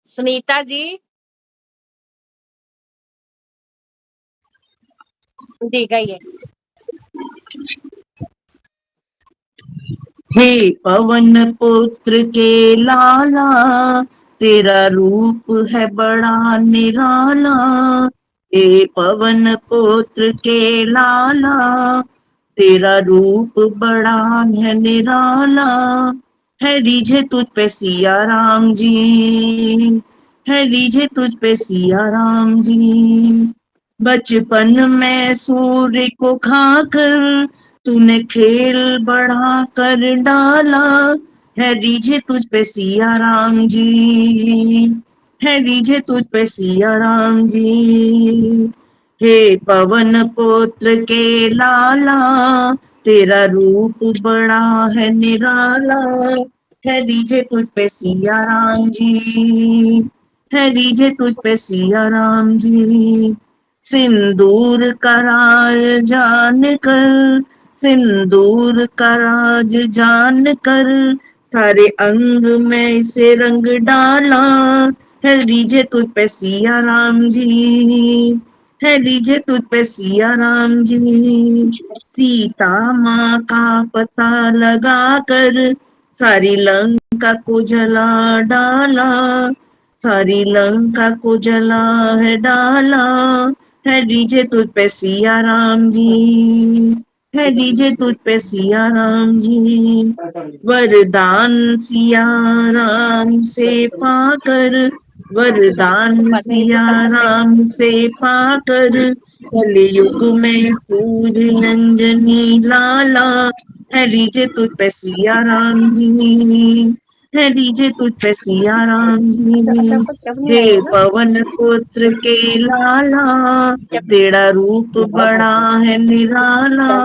सुनीता जी जी गाइए। हे पवन पुत्र के लाला, तेरा रूप है बड़ा निराला। हे पवन पुत्र के लाला, तेरा रूप बड़ा है निराला। है रीझे तुझ पे सिया राम जी, है रीझे तुझ पे सिया राम जी। बचपन में सूर्य को खाकर तूने खेल बढ़ा कर डाला है रीझे तुझ पे सिया राम जी, है रीझे तुझ पे सिया राम जी। हे पवन पुत्र के लाला तेरा रूप बड़ा है निराला, है रीझे तुझ पे सिया राम जी, है रीझे तुझ पे सिया राम जी। सिंदूर का राज जान कर, सिंदूर का राज जान कर सारे अंग में इसे रंग डाला, है रीझे तुझ पे सिया राम जी, है रीझे तुझ पे सिया राम जी। सीता माँ का पता लगा कर सारी लंका को जला डाला, सारी लंका को जला है डाला, है रीझे तुझ पे सिया राम जी, है रीझे तुझ पे सिया राम जी। वरदान सिया राम से पाकर, वरदान सिया राम से पाकर कलयुग में पूज अंजनी लाला, है रीझे तुझ पे सिया राम जी, है रीझे तुझ पे सिया राम जी। हे पवन पुत्र के लाला तेरा रूप बड़ा है निराला,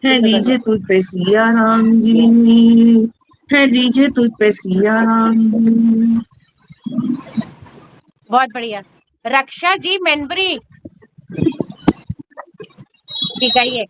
है रीझे तुझ पे सिया राम जी, है रीझे तुझ पे सिया राम जी। बहुत बढ़िया। रक्षा जी मैनपुरी जी गाइए।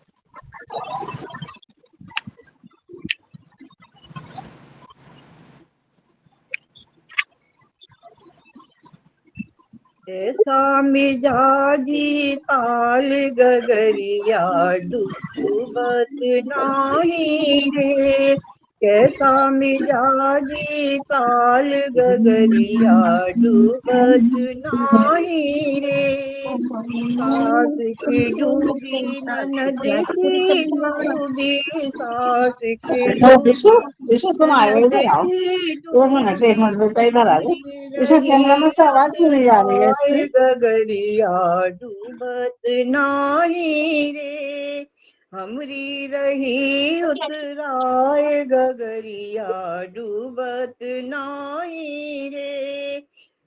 ऐसा मिजाजी ताल गगरिया डूबत नाही रे, कैसा मिजाजी ताल गगरिया डूबत नाही रे। सास की डूबी ननद की डूबी, सास की विशु डूबी विशु तुम आए हो ननद इधर आओ, की एक मिनट डूबी, बेटा इधर आ जाओ। हमरी विशु कैमरा रही में से आवाज क्यों नहीं आ रही है इससे? उतराय गगरिया डूबत नाही रे, हमरी रही उतराय गगरिया डूबत नाही रे।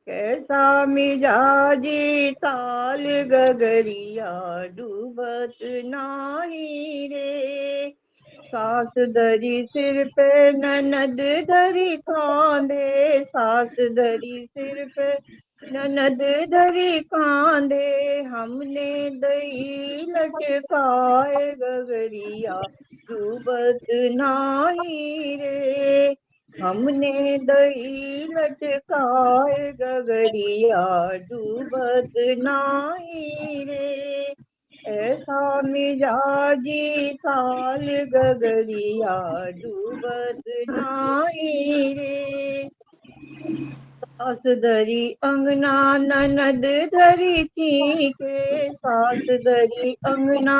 कैसा मिजाजी ताल गगरिया डूबत नाही रे। सास धरी सिर पे ननद धरी कांधे, सास धरी सिर पे ननद धरी कांधे, हमने दही लटकाए गगरिया डूबत नाही रे, हमने दही लटकाए गगरिया डूबत नाही रे। ऐसा मिजाजी ताल गगरिया डूबत नाही रे। सास धरी अंगना ननद धरी चीके, सास धरी अंगना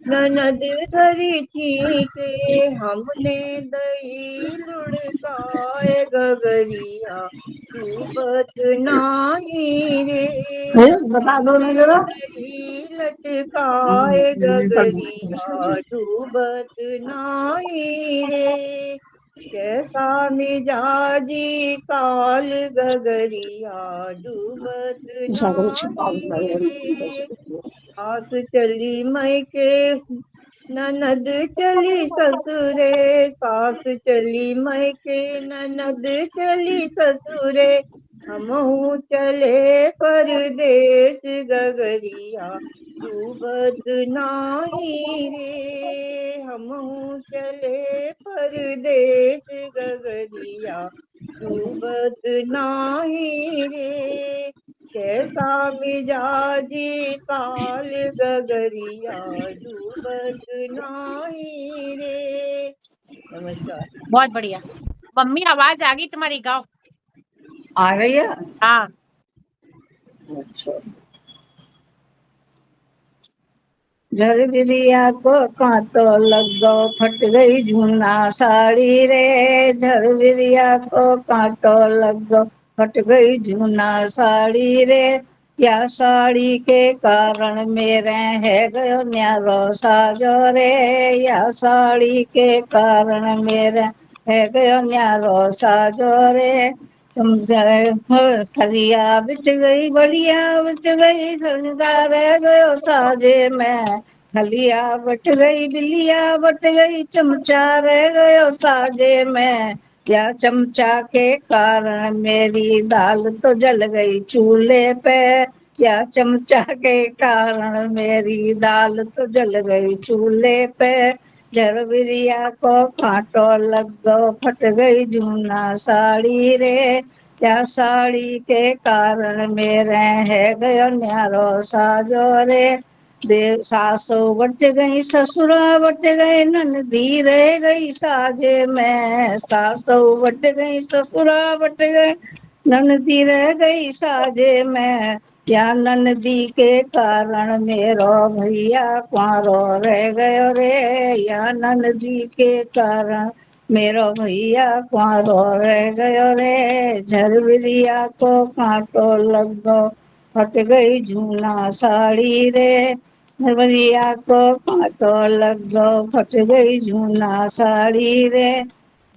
ननद धरी चीके, हमने दही लुढ़काए गगरिया डूबत नाही रे, बता दो ना हमने जरा। दही लटकाए गगरिया डूबत नाही रे। कैसा मिजाजी काल गगरिया डूबत नाही रे। सास चली मैके ननद चली ससुरे, सास चली मैके ननद चली ससुरे, हमहू चले परदेस गगरिया डूबत नाही रे, हमहू चले परदेस गगरिया डूबत नाही रे। कैसा मिजाजी ताल गगरिया डूबत नाही रे। नमस्कार। बहुत बढ़िया मम्मी, आवाज आ गई तुम्हारी, गाओ। आ गई है। हाँ अच्छा। झरझरिया को कांटो लग गो फट गई झूना साड़ी रे, झरझरिया को कांटो लग गो फट गई झूना साड़ी रे, या साड़ी के कारण मेरे है गयो न्यारो साजो रे, या साड़ी के कारण मेरे है गयो न्यारो साजो रे। तुम खलिया बिट गई बढ़िया बिट गई, सजदा रह गयो साजे में। खलिया बट गई बिलिया बट गई, चमचा रह गयो साजे में। या चमचा के कारण मेरी दाल तो जल गई चूल्हे पे, या चमचा के कारण मेरी दाल तो जल गई चूल्हे पे। झरबिरिया को कांटो लग गो फट गई जूना साड़ी रे, या साड़ी के कारण मेरे है गयो न्यारो साजो रे। देव सासो बट गई ससुरा बट गए, ननदी रह गई साजे में। सासो बट गई ससुरा बट गए, ननदी रह गई साजे में। या ननदी के कारण मेरो भैया कुंवारो रह गयो रे, या ननदी के कारण मेरो भैया कुंवारो रह गयो रे। झरबिरिया को कांटो लग गो फट गई जूना साड़ी रे, झरबिरिया को कांटो लग गो फट गई जूना साड़ी रे।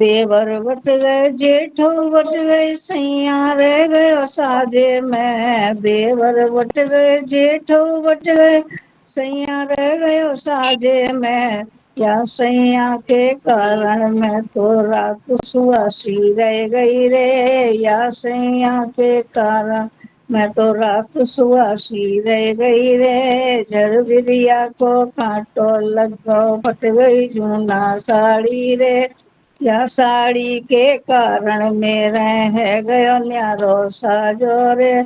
देवर बट गए जेठो बट गए, सैया रह गयो साजे में। देवर बट गए जेठो बट गए, सैया रह गयो साजे में। या सैया के कारण मैं तो रात सुहासी रह गई रे, या सैया के कारण मैं तो रात सुहासी रह गई रे। झरबिरिया को कांटो लग गो फट गई जूना साड़ी रे, या साड़ी के कारण मेरे है गयो न्यारो साजो रे।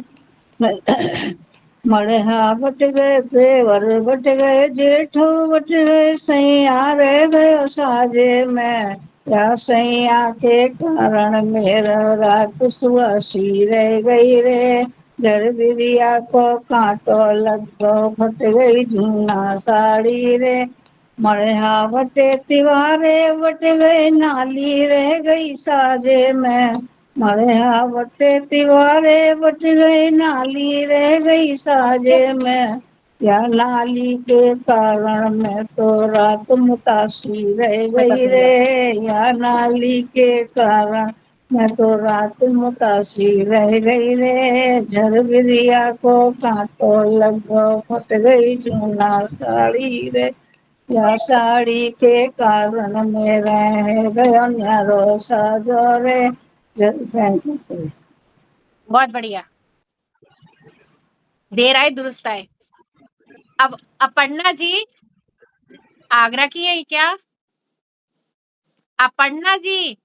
मड़हा बट गए देवर बट गए जेठो बट गए, सैया रह गयो साजे में। या सैया के कारण मेरा रात सुहासी रह गई रे। झरबिरिया को कांटो लग गो फट गई जूना साड़ी रे। मड़हा बटे तिवारे बट गए, नाली रह गई साजे में। मड़हा बटे तिवारे बट गए, नाली रह गई साजे में। या नाली के कारण मैं तो रात मुतासी रह गई रे, या नाली के कारण मैं तो रात मुतासी रह गई रे। झरबिरिया को कांटो लग गो फट गई जूना साड़ी रे, या साड़ी के कारण मेरा है गयो न्यारो साजो रे। Thank you. बहुत बढ़िया, देर आए दुरुस्त आए। अब अपर्णा जी आगरा की है क्या? अपर्णा जी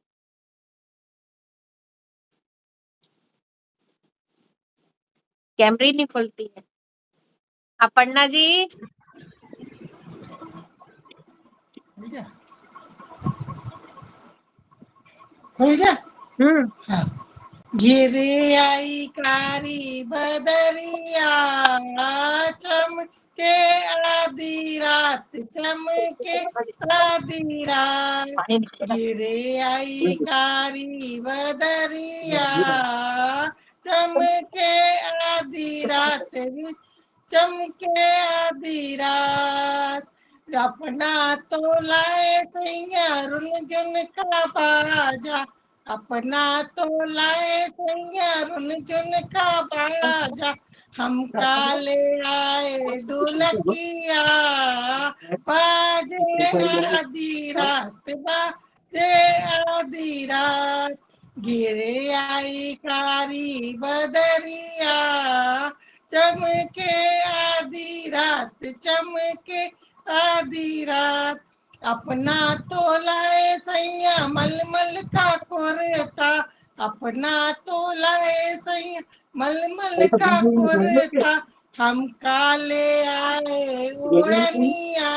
कैमरे नहीं खुलती है। अपर्णा जी खुल गया। हम्म। गिरे आई कारी बदरिया, चमके आधी रात चमके आधी रात। गिरे आई कारी बदरिया, चमके आधी रात चमके आधी रात। अपना तो लाए सैया रुनझुन का बाजा, अपना तो लाए सैया रुनझुन का बाजा। हम काले आए ढोलकिया, बाजे आधी रात बाजे आधी रात। गिरे आई कारी बदरिया, चमके आधी रात चमके आधी रात। अपना तो लाए सैया मलमल का कुर्ता, अपना तो लाए सैया मलमल का कुर्ता। हम काले आए उड़निया,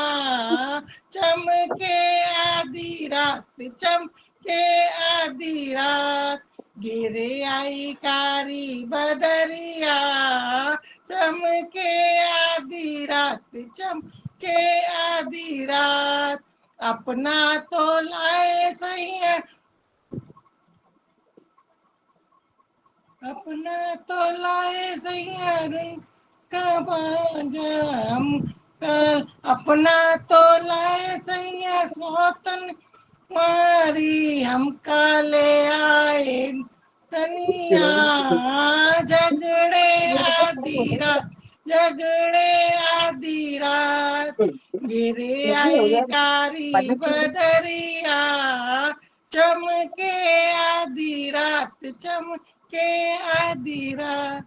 चमके आधी रात चमके आधी रात। गिरे आई कारी बदरिया, चमके आधी रात चमके आधी रात। अपना तो लाए सैया अपना तो लाए सैया रंग का बाजा हम अपना तो लाए सैया सोतन मारी हम काले आए तनिया झगड़े आधी रात झगड़े आधी रात गिरे आई कारी बदरिया चमके आधी रात चमके आधी रात।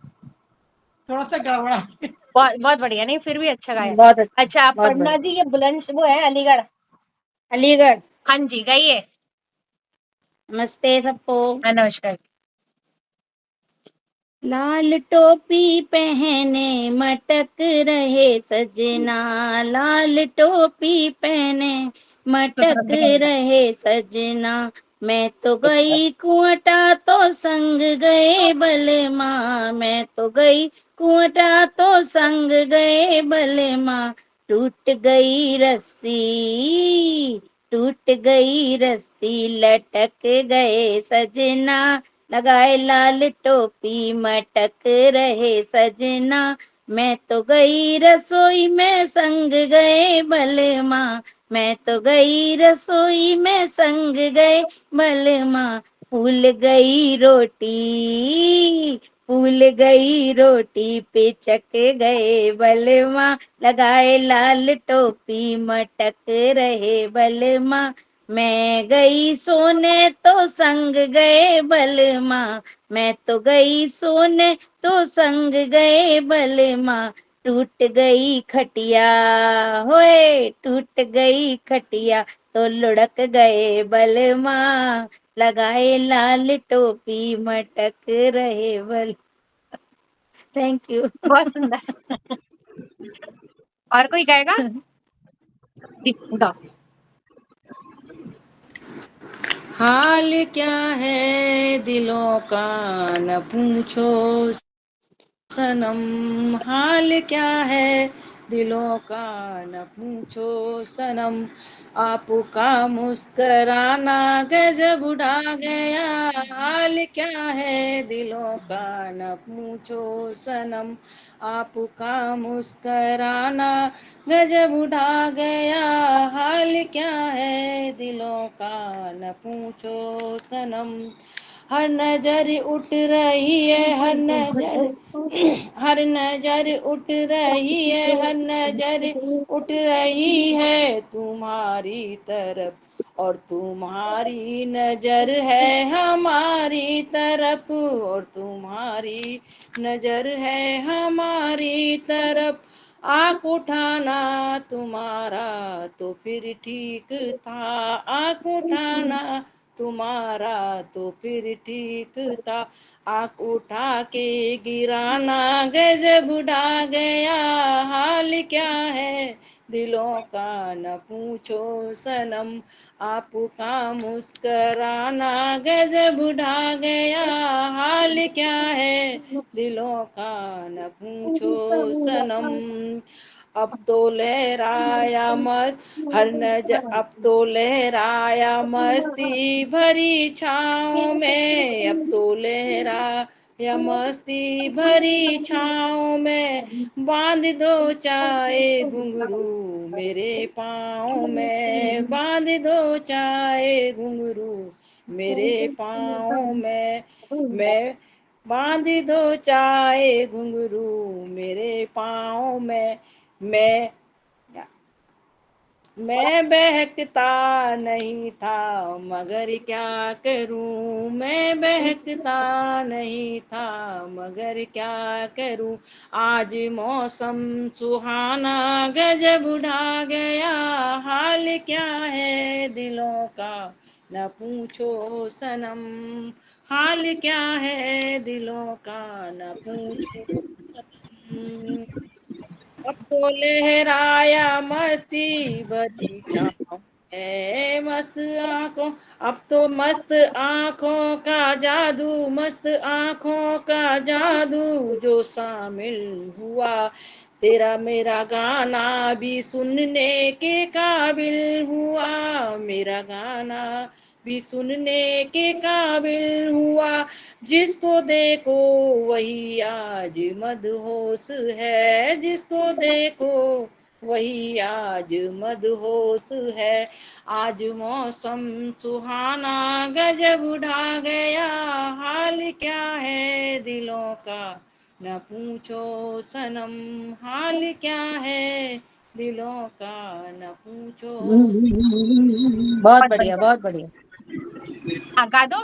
थोड़ा सा गड़बड़ा है। बहुत बहुत बढ़िया, नहीं फिर भी अच्छा गाया। बहुत अच्छा, अच्छा, आप बहुत पढ़ना बढ़िया। जी, ये बुलंद वो है अलीगढ़। अलीगढ़। हाँ जी, गाइए। नमस्ते सबको। हाँ, नमस्कार। लाल टोपी पहने मटक रहे सजना, लाल टोपी पहने मटक रहे सजना। मैं तो गई कुआटा तो संग गए बलमा, मैं तो गई कुआटा तो संग गए बलमा। टूट गई रस्सी, टूट गई रस्सी, लटक गए सजना। लगाए लाल टोपी मटक रहे सजना। मैं तो गई रसोई में संग गए बलमा, मैं तो गई रसोई में संग गए बलमा। फूल गई रोटी, फूल गई रोटी, पिचक गए बलमा। लगाए लाल टोपी मटक रहे बलमा। मैं गई सोने तो संग गए बलमा, मैं तो गई सोने तो संग गए बलमा। टूट गई खटिया, होए टूट गई खटिया तो लुढ़क गए बलमा। लगाए लाल टोपी मटक रहे बल। Thank you. बहुत सुंदर। और कोई गाएगा? गाओ। हाल क्या है दिलों का न पूछो सनम, हाल क्या है दिलों का न पूछो सनम। आपका मुस्कराना गजब उड़ा गया, हाल क्या है दिलों का न पूछो सनम। आपका मुस्कराना गजब उड़ा गया, हाल क्या है दिलों का न पूछो सनम। हर नजर उठ रही है, हर नजर हर नजर उठ रही है, हर नजर उठ रही है तुम्हारी तरफ, और तुम्हारी नजर है हमारी तरफ, और तुम्हारी नजर है हमारी तरफ। आँख उठाना तुम्हारा तो फिर ठीक था, आँख उठाना तुम्हारा तो फिर ठीक था। आँख उठा के गिराना गजब उड़ा गया, हाल क्या है दिलों का न पूछो सनम। आपका मुस्कराना गजब उड़ा गया, हाल क्या है दिलों का न पूछो सनम। अब तो लहराया मस्त हर नजर, अब तो लहराया मस्ती भरी छाँव में, अब तो लहराया मस्ती भरी छाँव में। बांध दो चाहे घुंघरू मेरे पाँव में, बांध दो चाहे घुंघरू मेरे पाँव में। मैं बांध दो चाहे घुंघरू मेरे पाँव में। मैं मैं बहकता नहीं था मगर क्या करूं, मैं बहकता नहीं था मगर क्या करूं। आज मौसम सुहाना गजब उड़ा गया, हाल क्या है दिलों का न पूछो सनम, हाल क्या है दिलों का न पूछो सनम। अब तो लहराया मस्ती भरी छाँव है मस्त आंखों, अब तो मस्त आंखों का जादू, मस्त आंखों का जादू जो शामिल हुआ। तेरा मेरा गाना भी सुनने के काबिल हुआ, मेरा गाना भी सुनने के काबिल हुआ। जिसको देखो वही आज मदहोश है, जिसको देखो वही आज मदहोश है। आज मौसम सुहाना गजब ढा गया, हाल क्या है दिलों का न पूछो सनम, हाल क्या है दिलों का न पूछो सनम। बहुत बढ़िया, बहुत बढ़िया। हाँ गा दो।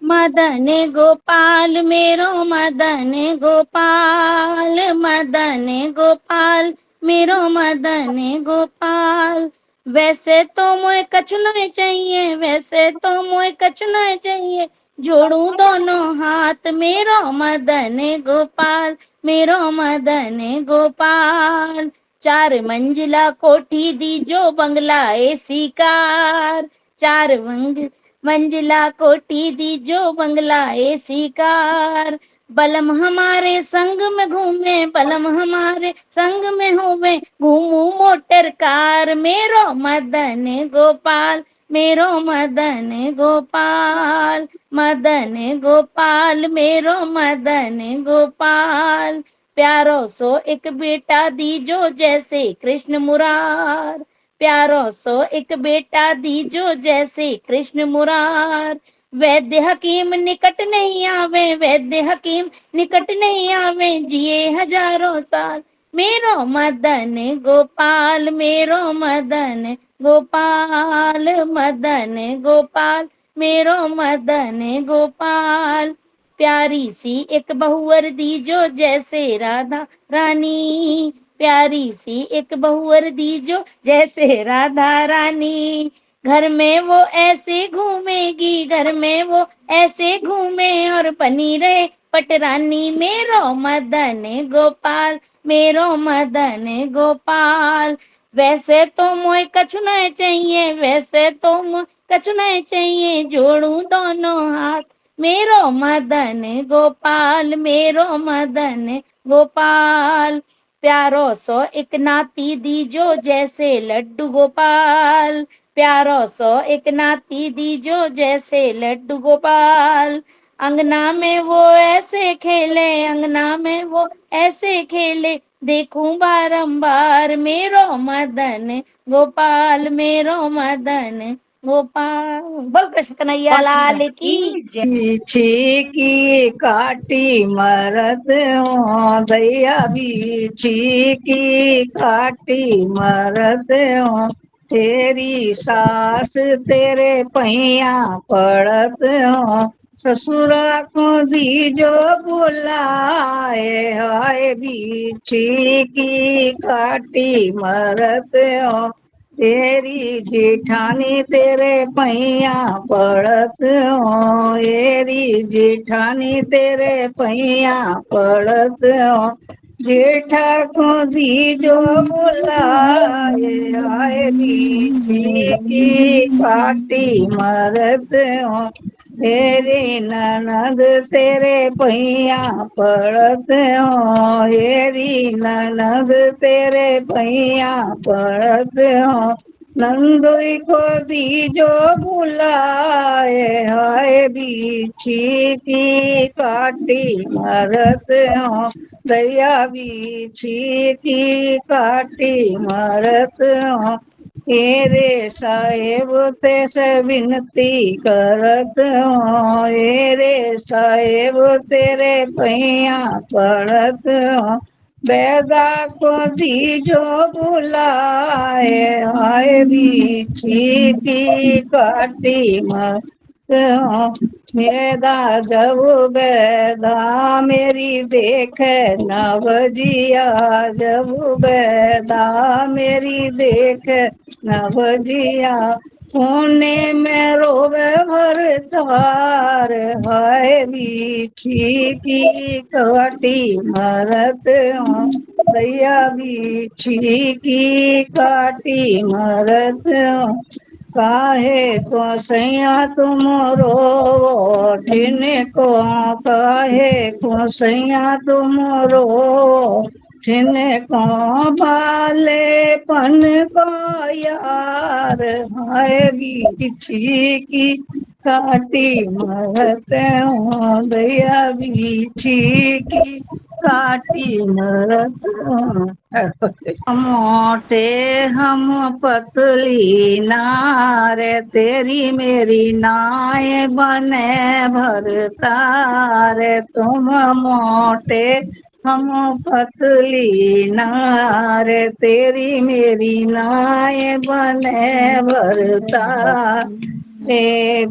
मदन गोपाल मेरो मदन गोपाल, मदन गोपाल मेरो मदन गोपाल। वैसे तो मोए कछु नहीं चाहिए, वैसे तो मोए कछु नहीं चाहिए, जोड़ू दोनों हाथ मेरो मदन गोपाल, मेरो मदन गोपाल। 4 मंजिला कोठी दी जो बंगला एसी कार, 4 मंजिला कोठी दी जो बंगला एसी कार। बलम हमारे संग में घूमे, बलम हमारे संग में होवे, घूमू मोटर कार मेरो मदन गोपाल, मेरो मदन गोपाल, मदन गोपाल मेरो मदन गोपाल। प्यारो सो एक बेटा दीजो जैसे कृष्ण मुरार, प्यारो सो एक बेटा दीजो जैसे कृष्ण मुरार। वैद्य हकीम निकट नहीं आवे, वैद्य हकीम निकट नहीं आवे, जिए हजारों साल मेरो मदन गोपाल, मेरो मदन गोपाल, मदन गोपाल मेरो मदन गोपाल। प्यारी सी एक बहुवर दीजो जैसे राधा रानी, प्यारी सी एक बहुवर दीजो जैसे राधा रानी। घर में वो ऐसे घूमेगी, घर में वो ऐसे घूमे और बनी रहे पटरानी मेरो मदन गोपाल, मेरो मदन गोपाल। वैसे तो मोए कछु नहीं चाहिए, वैसे तो मोए कछु नहीं चाहिए, जोड़ू दोनों हाथ मेरो मदन गोपाल, मेरो मदन गोपाल। प्यारो सो एक नाती दीजो जैसे लड्डू गोपाल, प्यारो सो एक नाती दीजो जैसे लड्डू गोपाल। अंगना में वो ऐसे खेले, अंगना में वो ऐसे खेले, देखूं बारंबार मेरो मदन गोपाल, मेरो मदन गोपाल। बोल कृष्ण कन्हैया बहुत सुंदर लाल की। जय। पीछे की काटी मरद हो, दैया बीछी की काटी मरद हो, तेरी सास तेरे पैया पड़त हो, ससुरा को दीजो बुलाए, हाय बीछी की काटी मरद हो, तेरी जेठानी तेरे पैया पड़त हो, तेरी जेठानी तेरे पैया पड़त हो, जेठा को दीजो बुलाए, आए बीछी की काटी मरत हो, तेरी ननद तेरे पैया पड़त हो, तेरी ननद तेरे पैया पड़त हो, नंदोई को दीजो बुलाए, हाय बीछी की काटी मरत हो, दैया बीछी की काटी मरत हो, तेरे साहेब तेसे विनती करत हो, तेरे साहेब तेरे पैया पड़त हो, बेदा को दीजो बुलाए, हाय बीछी की काटी मत हो, मेरा जब बेदा मेरी देखे नवजिया, जब बेदा मेरी देखे नवजिया, सोने में रोवे भर तार, हाय बीछी की काटी मरत हो, दैया बीछी की काटी मरत हो, काहे को सैया तुम रो ठिन को, काहे को सैया तुम रो छिनको भाले पन को यार, हाय बीछी की काटी मरते हो दया, बीछी की काटी मरते हो। मोटे हम पतली नार, तेरी मेरी नाय बने भरतार। तुम मोटे हम पतली नार, तेरी मेरी नाय बने भरतार। एक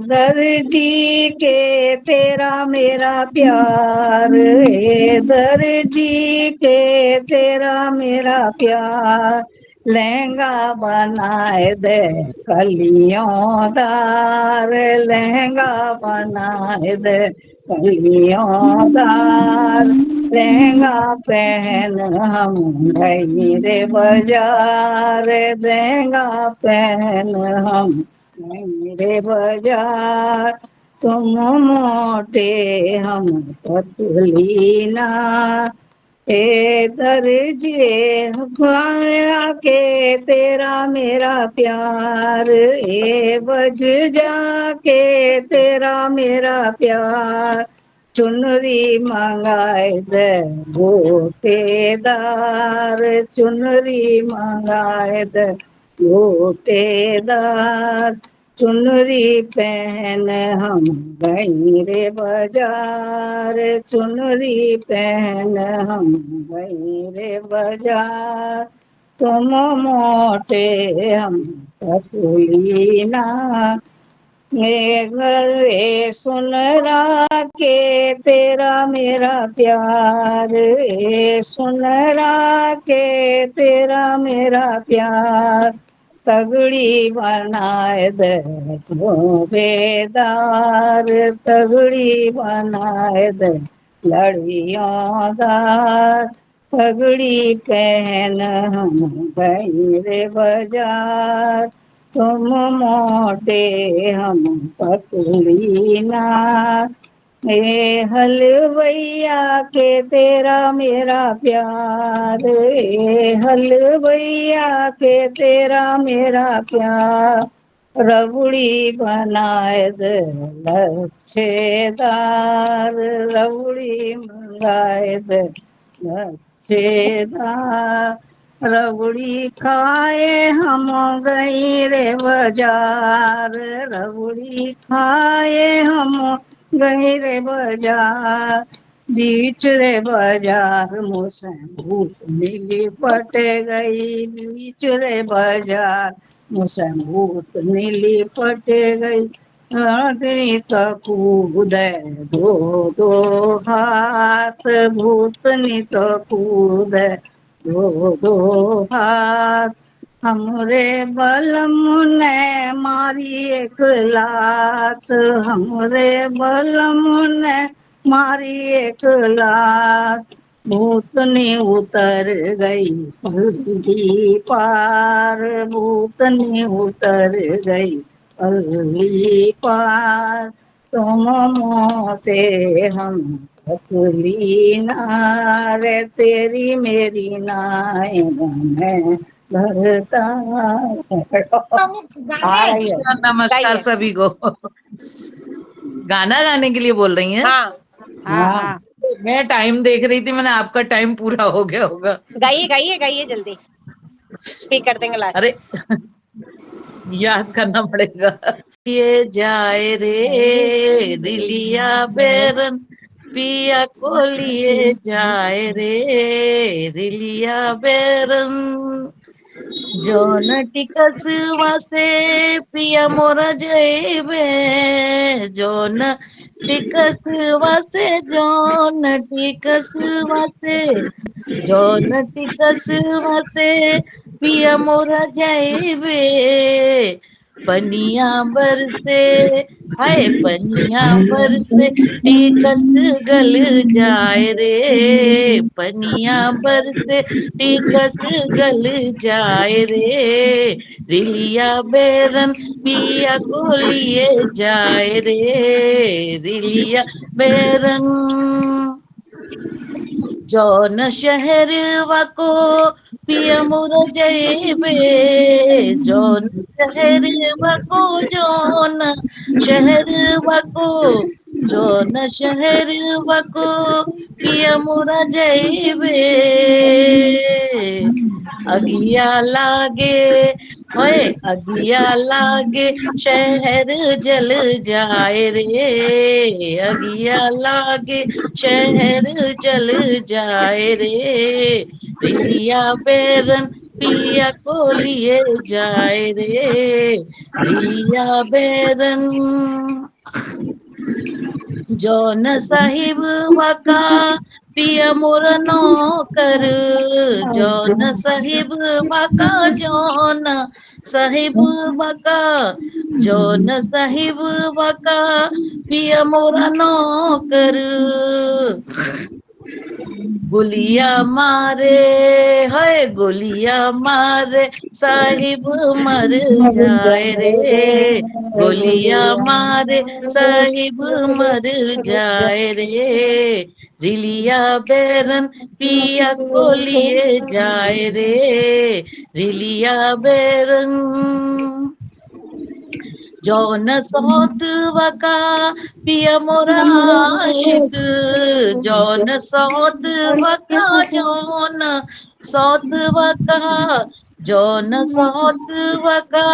दर्जी के तेरा मेरा प्यार, एक दर्जी के तेरा मेरा प्यार। लहंगा बनाए दे कलियों दार, लहंगा बनाए दे कलियों दार। लहंगा पहन हम गए रे बाजार, लहंगा पहन हम गए रे बाजार। तुम मोटे हम पतली ना, ए दर्जे हुआ के तेरा मेरा प्यार, ए बज जाके तेरा मेरा प्यार। चुनरी मंगाए दे गोटेदार, चुनरी मंगाए दे गोटेदार। चुनरी पहन हम गई रे बाजार, चुनरी पहन हम गई रे बाजार। तुम मोटे हम पतली ना, ए सुन रा के तेरा मेरा प्यार, ए सुन रा के तेरा मेरा प्यार। तगड़ी बनाए दे बेदार, तगड़ी बनाए दे लड़ियों दार। पगड़ी पहन हम गए रे बाजार, तुम मोटे हम पतली ना। ए हलवैया के तेरा मेरा प्यार, ए हलवैया के तेरा मेरा प्यार। रबड़ी बनाए दे लच्छेदार, रबड़ी मंगाए दे लच्छेदार। रबड़ी खाए हम गई रे बाजार, रबड़ी खाए हम गई रे बाजार। बीच रे बाजार मुझसे भूत नीली पट गई, बीच रे बाजार मुझसे भूत नीली पट गई। आदमी तो कूद दो दो हाथ, भूतनी तो कूद दो दो हाथ। हमरे बलम ने मारी एक लात, हमरे बलम ने मारी एक लात। भूतनी उतर गई पल्ली पार, भूतनी उतर गई पल्ली पार। तुम मोते हम पतली नार, तेरी मेरी नाय बने भरता। आ रही है। नमस्कार गाइए। सभी को। गाना गाने के लिए बोल रही हैं? हाँ हाँ हाँ हाँ मैं टाइम देख रही थी, मैंने आपका टाइम पूरा हो गया होगा। गाइए गाइए गाइए जल्दी, स्पीक कर देंगे लास्ट। अरे याद करना पड़ेगा। ये जाए रे दिलिया बेरन, पिया को लिए जाए रे दिलिया बेरन। जौन टिकस वासे पिया मोरा जइबे, जौन टिकस वासे, जौन टिकस वासे, जौन टिकस वासे पिया मोरा जइबे। पनिया बरसे, हाय पनिया बरसे, टिकस गल जाए रे। पनिया बरसे टिकस गल जाए रे। रिलिया बेरन पिया को लिए जाए रे, रिलिया बेरन। जौन शहर वको पिया मोर जयबे, जौन शहर वको, जौन शहर वको, जौन शहर वको पिया मोरा जयबे। अगिया लागे होए, अगिया लागे शहर जल जाए रे, अगिया लागे शहर जल जाए रे, रिलिया बैरन पिया को लिए जाए रे, रिलिया बैरन। जौन साहिब वका पिया मोर नौकर, जौन साहिब वका, जौन साहिब वका, जौन साहिब वका पिया मोर नौकर। गोलिया मारे है, गोलिया मारे साहिब मर जाए रे, गोलिया मारे साहिब मर जाए रे, रिलिया बैरन पिया को लिए जाए रे, रिलिया बैरन। जौन सौत वका पिया मोरा आशिक, जौन सौत वका, जौन सौत वका, जौन सौत वका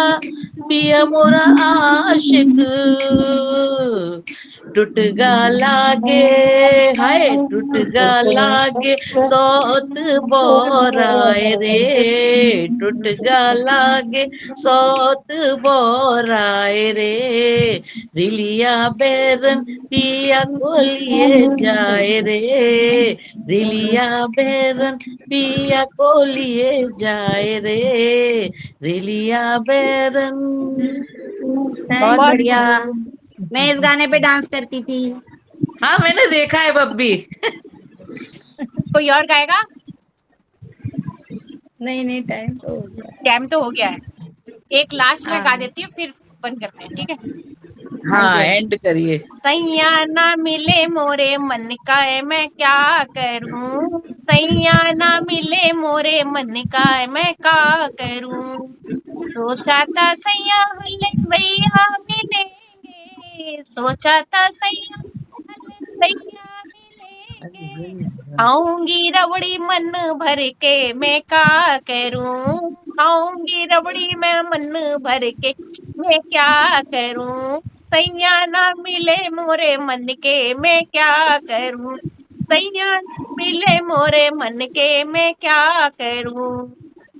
पिया मोरा आशिक। टूट गा लागे हाय, टूट गा लागे सौत बोराए रे, टूट गा लागे सौत बोराए रे, रिलिया बैरन पिया को लिए जाए रे, रिलिया बैरन पिया को लिए जाए रे, रिलिया बैरन। बहुत बहुत बढ़िया। मैं इस गाने पे डांस करती थी। हाँ मैंने देखा है बब्बी। कोई और गाएगा? नहीं नहीं, टाइम तो हो गया। टाइम तो हो गया है, एक लास्ट में गा हाँ। देती हूँ फिर बंद करते हैं, ठीक है? हाँ एंड करिए। सैया ना मिले मोरे मन का है मैं क्या करूं, सैया ना मिले मोरे मन का है मैं क्या करूं, सोचा था सैया हले भैया मिलेंगे, सोचा था सैया हले भैया मिलेंगे, खाऊंगी रबड़ी मन भर के मैं क्या करूं, खाऊंगी रबड़ी मैं मन भर के मैं क्या करूं, सैया ना मिले मोरे मन के मैं क्या करूं, सैया ना मिले मोरे मन के मैं क्या करूं,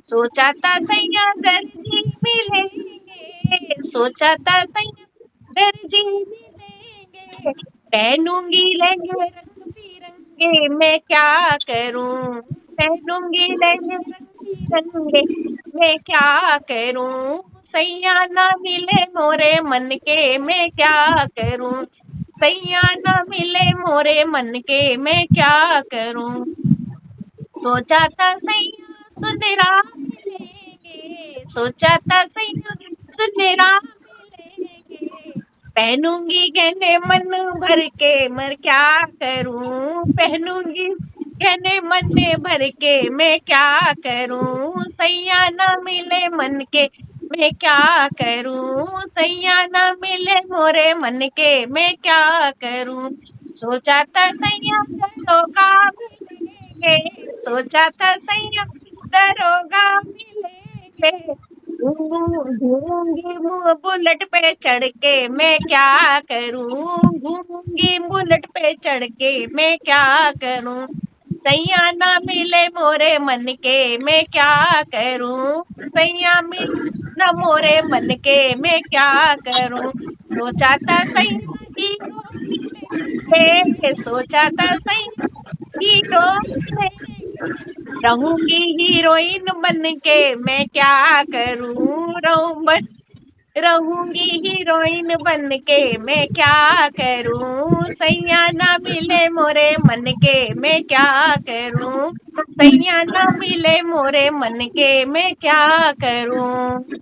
सोचा था सैया दर्जी मिलेंगे, सोचा था सैया दर्जी मिलेंगे, पहनूंगी लहंगे रंग बिरंगे मैं क्या करूं, पहनूंगी लहंगे रंग बिरंगे मैं क्या करूं, सैया ना मिले मोरे मन के मैं क्या करूं, सैया ना मिले मोरे मन के मैं क्या करूं, सोचा था सैया सुनहरा मिलेंगे, सोचा था सैया सुनहरा मिलेंगे, पहनूंगी गहने मन भर के मैं क्या करूं, पहनूंगी गहने मन भर के मैं क्या करूं, सैया ना मिले मन के मैं क्या करूं, सैया ना मिले मोरे मन के मैं क्या करूं, सोचा था सैया दरोगा मिलेंगे, सोचा था सैया दरोगा मिलेंगे, घूमूंगी बुलेट पे चढ़ के मैं क्या करूं, घूमूंगी बुलेट पे चढ़ के मैं क्या करूं, सैया ना मिले मोरे मन के मैं क्या करूं, सैया मिले न मोरे मन के मैं क्या करूं, सोचा था सैया हीरो मिलेंगे, सोचा था सैया हीरो मिलेंगे, रहूंगी हीरोइन बन के मैं क्या करूं, रहूंगी हीरोइन बन के मैं क्या करूं, सैया ना मिले मोरे मन के मैं क्या करूं, सैया ना मिले मोरे मन के मैं क्या करूं।